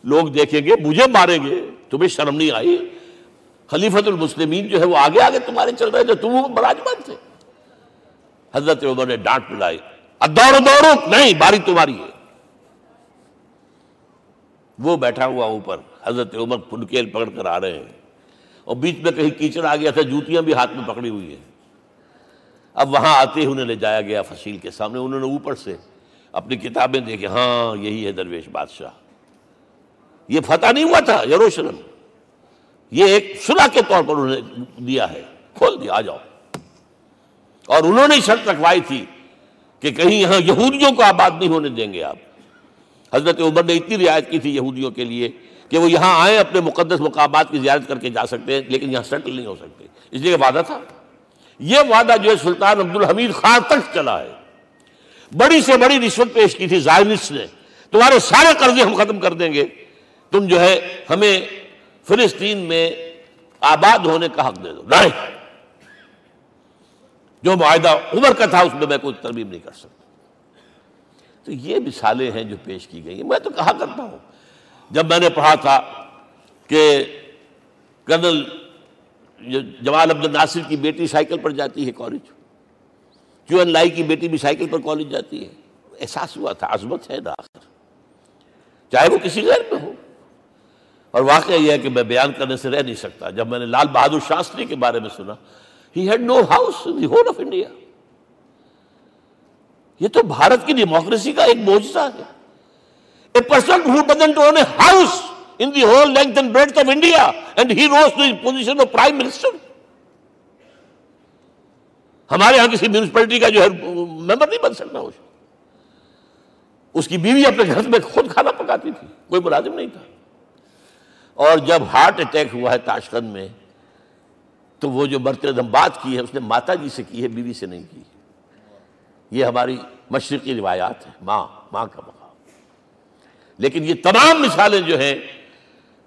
لوگ دیکھیں گے، مجھے ماریں گے، تمہیں شرم نہیں آئی؟ خلیفۃ المسلمین جو ہے وہ آگے آگے تمہارے چل رہے تھے، تم براجمان تھے۔ حضرت عمر نے ڈانٹ پلائی، الدور دورک، نہیں باری تمہاری ہے۔ وہ بیٹھا ہوا اوپر، حضرت عمر پھنکیل پکڑ کر آ رہے ہیں، اور بیچ میں کہیں کیچڑ آ گیا تھا، جوتیاں بھی ہاتھ میں پکڑی ہوئی ہیں۔ اب وہاں آتے ہی انہیں لے جایا گیا فصیل کے سامنے، انہوں نے اوپر سے اپنی کتابیں دیکھیں، ہاں یہی ہے درویش بادشاہ۔ یہ فتح نہیں ہوا تھا یروشلم، یہ ایک صلح کے طور پر انہوں نے دیا ہے، کھول دیا، آ جاؤ۔ اور انہوں نے شرط رکھوائی تھی کہ کہیں یہاں یہودیوں کو آباد نہیں ہونے دیں گے آپ۔ حضرت عمر نے اتنی رعایت کی تھی یہودیوں کے لیے کہ وہ یہاں آئیں، اپنے مقدس مقامات کی زیارت کر کے جا سکتے ہیں، لیکن یہاں سیٹل نہیں ہو سکتے، اس لیے وعدہ تھا۔ یہ وعدہ جو ہے سلطان عبدالحمید خان تک چلا ہے۔ بڑی سے بڑی رشوت پیش کی تھی زائنسٹ نے، تمہارے سارے قرضے ہم ختم کر دیں گے، تم جو ہے ہمیں فلسطین میں آباد ہونے کا حق دے دو۔ نہیں، جو معاہدہ عمر کا تھا اس میں کوئی ترمیم نہیں کر سکتا۔ تو یہ مثالیں ہیں جو پیش کی گئی ہیں۔ میں تو کہا کرتا ہوں، جب میں نے پڑھا تھا کہ کرنل جمال عبد الناصر کی بیٹی سائیکل پر جاتی ہے کالج، کیو این لائی کی بیٹی بھی سائیکل پر کالج جاتی ہے، احساس ہوا تھا عظمت ہے نا آخر، چاہے وہ کسی غیر میں ہو۔ اور واقعہ یہ ہے کہ میں بیان کرنے سے رہ نہیں سکتا، جب میں نے لال بہادر شاستری کے بارے میں سنا، he had no house in the whole of India۔ یہ تو بھارت کی ڈیموکریسی کا ایک معجزہ ہے۔ A person who doesn't own a house in the whole length and breadth of India and he rose to the position of prime minister۔ ہمارے ہاں کسی میونسپلٹی کا جو ہے ممبر نہیں بن سکتا، اس کی بیوی اپنے گھر میں خود کھانا پکاتی تھی، کوئی ملازم نہیں تھا۔ اور جب ہارٹ اٹیک ہوا ہے تاشقند میں، تو وہ جو مرتے دم بات کی ہے اس نے ماتا جی سے کی ہے، بیوی سے نہیں کی۔ یہ ہماری مشرقی روایات ہیں، ماں کا مقام۔ لیکن یہ تمام مثالیں جو ہیں،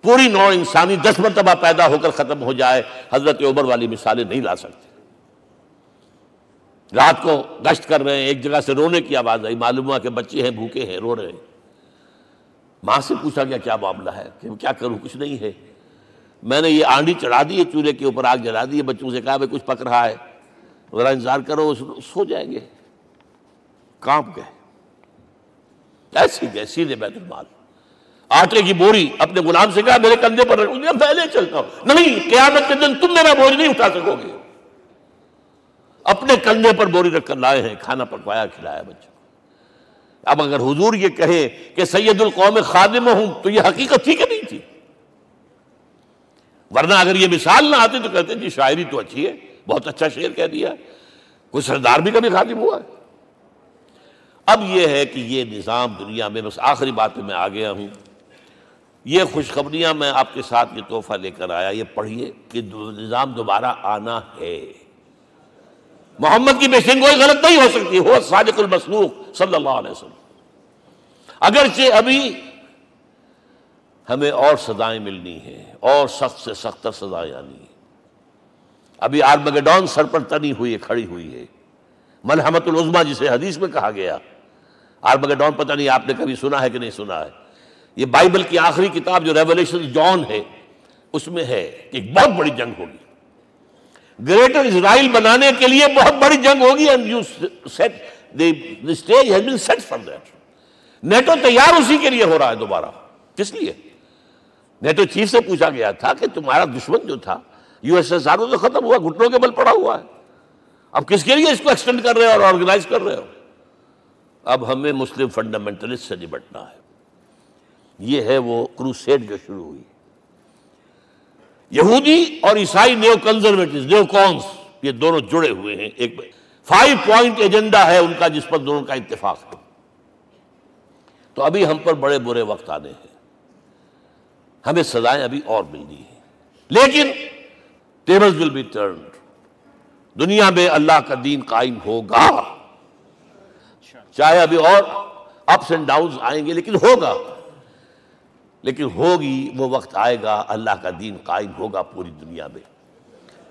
پوری نوع انسانی 10 مرتبہ پیدا ہو کر ختم ہو جائے، حضرت عمر والی مثالیں نہیں لا سکتے۔ رات کو گشت کر رہے ہیں، ایک جگہ سے رونے کی آواز آئی، معلوم ہوا کہ بچے ہیں، بھوکے ہیں، رو رہے ہیں۔ ماں سے پوچھا گیا کیا معاملہ ہے، کہ کیا کروں، کچھ نہیں ہے، میں نے یہ آنڈی چڑھا دی ہے، چولہے کے اوپر آگ جلا دی ہے، بچوں سے کہا کچھ پک رہا ہے، ذرا انتظار کرو، سو جائیں گے۔ کانپ گئے، ایسی گئے سیدھے بیت المال۔ آٹے کی بوری اپنے غلام سے کہا میرے کندھے پر رکھ، پہلے چلتا ہوں۔ نہیں، قیامت کے دن تم میرا بوجھ نہیں اٹھا سکو گے۔ اپنے کندھے پر بوری رکھ کر لائے ہیں، کھانا پکوایا، کھلایا بچوں کو۔ اب اگر حضور یہ کہے کہ سید القوم خادم ہوں، تو یہ حقیقت تھی کہ نہیں تھی؟ ورنہ اگر یہ مثال نہ آتی تو کہتے جی شاعری تو اچھی ہے، بہت اچھا شعر کہہ دیا، کوئی سردار بھی کبھی خادم ہوا ہے۔ اب یہ ہے کہ یہ نظام دنیا میں، بس آخری بات پہ میں آ گیا ہوں، یہ خوشخبریاں میں آپ کے ساتھ یہ تحفہ لے کر آیا، یہ پڑھیے کہ نظام دوبارہ آنا ہے۔ محمد کی پیشن گوئی غلط نہیں ہو سکتی، وہ صادق المصدوق صلی اللہ علیہ وسلم۔ اگرچہ ابھی ہمیں اور سزائیں ملنی ہیں، اور سخت سے سختر سزائیں آنی ہیں۔ ابھی آرمگیڈون سر پر تنی ہوئی ہے، کھڑی ہوئی ہے، ملحمۃ العظمیٰ جسے حدیث میں کہا گیا۔ آرمگیڈون پتہ نہیں آپ نے کبھی سنا ہے کہ نہیں سنا ہے؟ یہ بائبل کی آخری کتاب جو ریولیشن جان ہے، اس میں ہے کہ ایک بہت بڑی جنگ ہوگی، گریٹر اسرائیل بنانے کے لیے بہت بڑی جنگ ہوگی، and you set the stage has been set for that۔ NATO تیار اسی کے لیے ہو رہا ہے دوبارہ۔ کس لیے؟ نیٹو چیف سے پوچھا گیا تھا کہ تمہارا دشمن جو تھا USSR تو ختم ہوا، گھٹنوں کے بل پڑا ہوا ہے، اب کس کے لیے اس کو ایکسٹینڈ کر رہے ہو اور آرگنائز کر رہے ہو؟ اب ہمیں مسلم فنڈامنٹلسٹ سے نمٹنا ہے۔ یہ ہے وہ کروسیڈ جو شروع ہوئی۔ یہودی اور عیسائی نیو کنزرویٹوز، نیو کونس، یہ دونوں جڑے ہوئے ہیں، ایک 5 پوائنٹ ایجنڈا ہے ان کا جس پر دونوں کا اتفاق ہے۔ تو ابھی ہم پر بڑے برے وقت آنے ہیں، ہمیں سزائیں ابھی اور ملنی ہیں، لیکن ٹیبلز ول بی ٹرنڈ، دنیا میں اللہ کا دین قائم ہوگا، چاہے ابھی اور اپس اینڈ ڈاؤنز آئیں گے، لیکن ہوگا، لیکن ہوگی، وہ وقت آئے گا اللہ کا دین قائم ہوگا پوری دنیا میں۔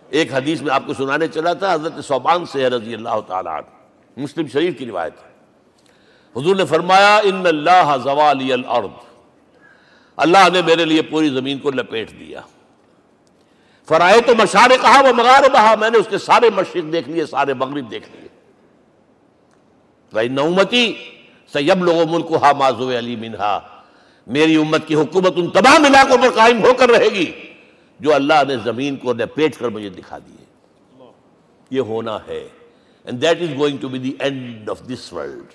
ایک حدیث میں آپ کو سنانے چلا تھا، حضرت ثوبان سے رضی اللہ تعالیٰ عنہ، مسلم شریف کی روایت ہے، حضور نے فرمایا ان اللہ زوالی الارض، اللہ نے میرے لیے پوری زمین کو لپیٹ دیا، فرائے تو مشارقہا و مغاربہا، میں نے اس کے سارے مشرق دیکھ لیے، سارے مغرب دیکھ لیے، وَإِنَّ أُمَّتِي سَيَبْلُغُ مُلْكُهَا مَا زُوِّئَ لِي مِنْهَا، میری امت کی حکومت ان تمام علاقوں پر قائم ہو کر رہے گی جو اللہ نے زمین کو لپیٹ کر مجھے دکھا دیے. یہ ہونا ہے. And that is going to be the end of this world.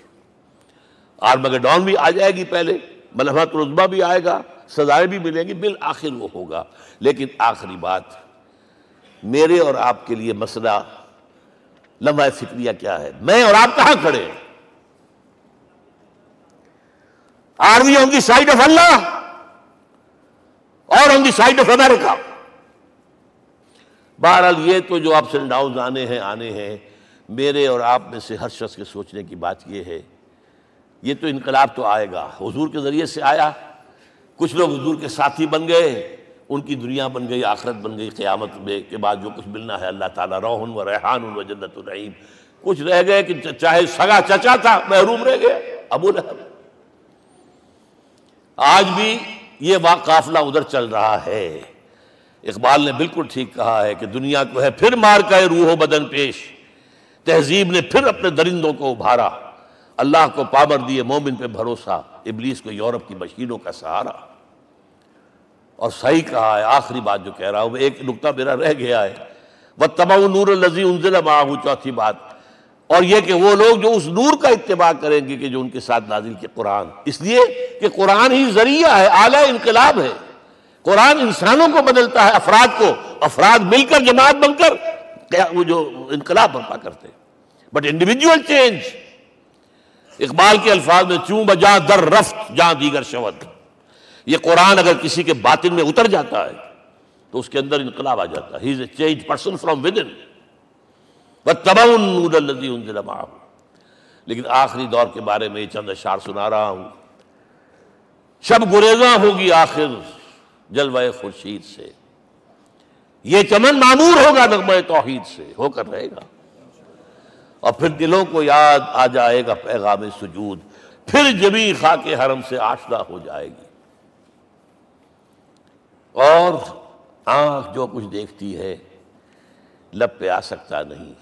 Armageddon بھی آ جائے گی پہلے، ملحمۃ العظمیٰ بھی آئے گا، سزائیں بھی ملیں گی، بالآخر وہ ہوگا. لیکن آخری بات، میرے اور آپ کے لیے مسئلہ لمحہ فکریہ کیا ہے؟ میں اور آپ کہاں کھڑے ہیں؟ Are we on the side of Allah or on the side of America? بہرحال یہ تو جو اپس اینڈ ڈاؤنز آنے ہیں، میرے اور آپ میں سے ہر شخص کے سوچنے کی بات یہ ہے، یہ تو انقلاب تو آئے گا، حضور کے ذریعے سے آیا، کچھ لوگ حضور کے ساتھی بن گئے، ان کی دنیا بن گئی، آخرت بن گئی، قیامت میں کے بعد جو کچھ ملنا ہے اللہ تعالیٰ روح و ریحان و جنت النعیم. کچھ رہ گئے کہ چاہے سگا چچا تھا محروم رہ گیا، ابو لہب. آج بھی یہ قافلہ ادھر چل رہا ہے. اقبال نے بالکل ٹھیک کہا ہے کہ دنیا کو ہے پھر مار کا روح و بدن پیش، تہذیب نے پھر اپنے درندوں کو ابھارا، اللہ کو پابر دیے مومن پہ بھروسہ، ابلیس کو یورپ کی مشینوں کا سہارا. اور صحیح کہا ہے. آخری بات جو کہہ رہا ہوں، ایک نکتہ میرا رہ گیا ہے، وَاتَّبَعُوا النُّورَ الَّذِي أُنزِلَ مَعَهُ، چوتھی بات، اور یہ کہ وہ لوگ جو اس نور کا اتباع کریں گے کہ جو ان کے ساتھ نازل کے قرآن، اس لیے کہ قرآن ہی ذریعہ ہے، آلہ انقلاب ہے. قرآن انسانوں کو بدلتا ہے، افراد کو، افراد مل کر جماعت بن کر وہ جو انقلاب برپا کرتے ہیں. بٹ انڈیویجول چینج، اقبال کے الفاظ میں چوں بجا در رفت جہاں دیگر شود، یہ قرآن اگر کسی کے باطن میں اتر جاتا ہے تو اس کے اندر انقلاب آ جاتا ہے. He is a change person from within. وَاتَّبَعُوا النُّورَ الَّذِي أُنزِلَ مَعَهُ. لیکن آخری دور کے بارے میں یہ چند اشعار سنا رہا ہوں. شب گریزاں ہوگی آخر جلوہ خورشید سے، یہ چمن معمور ہوگا نغمہ توحید سے، ہو کر رہے گا. اور پھر دلوں کو یاد آ جائے گا پیغام سجود، پھر جبیں خاک حرم سے آشنا ہو جائے گی. اور آنکھ جو کچھ دیکھتی ہے لب پہ آ سکتا نہیں.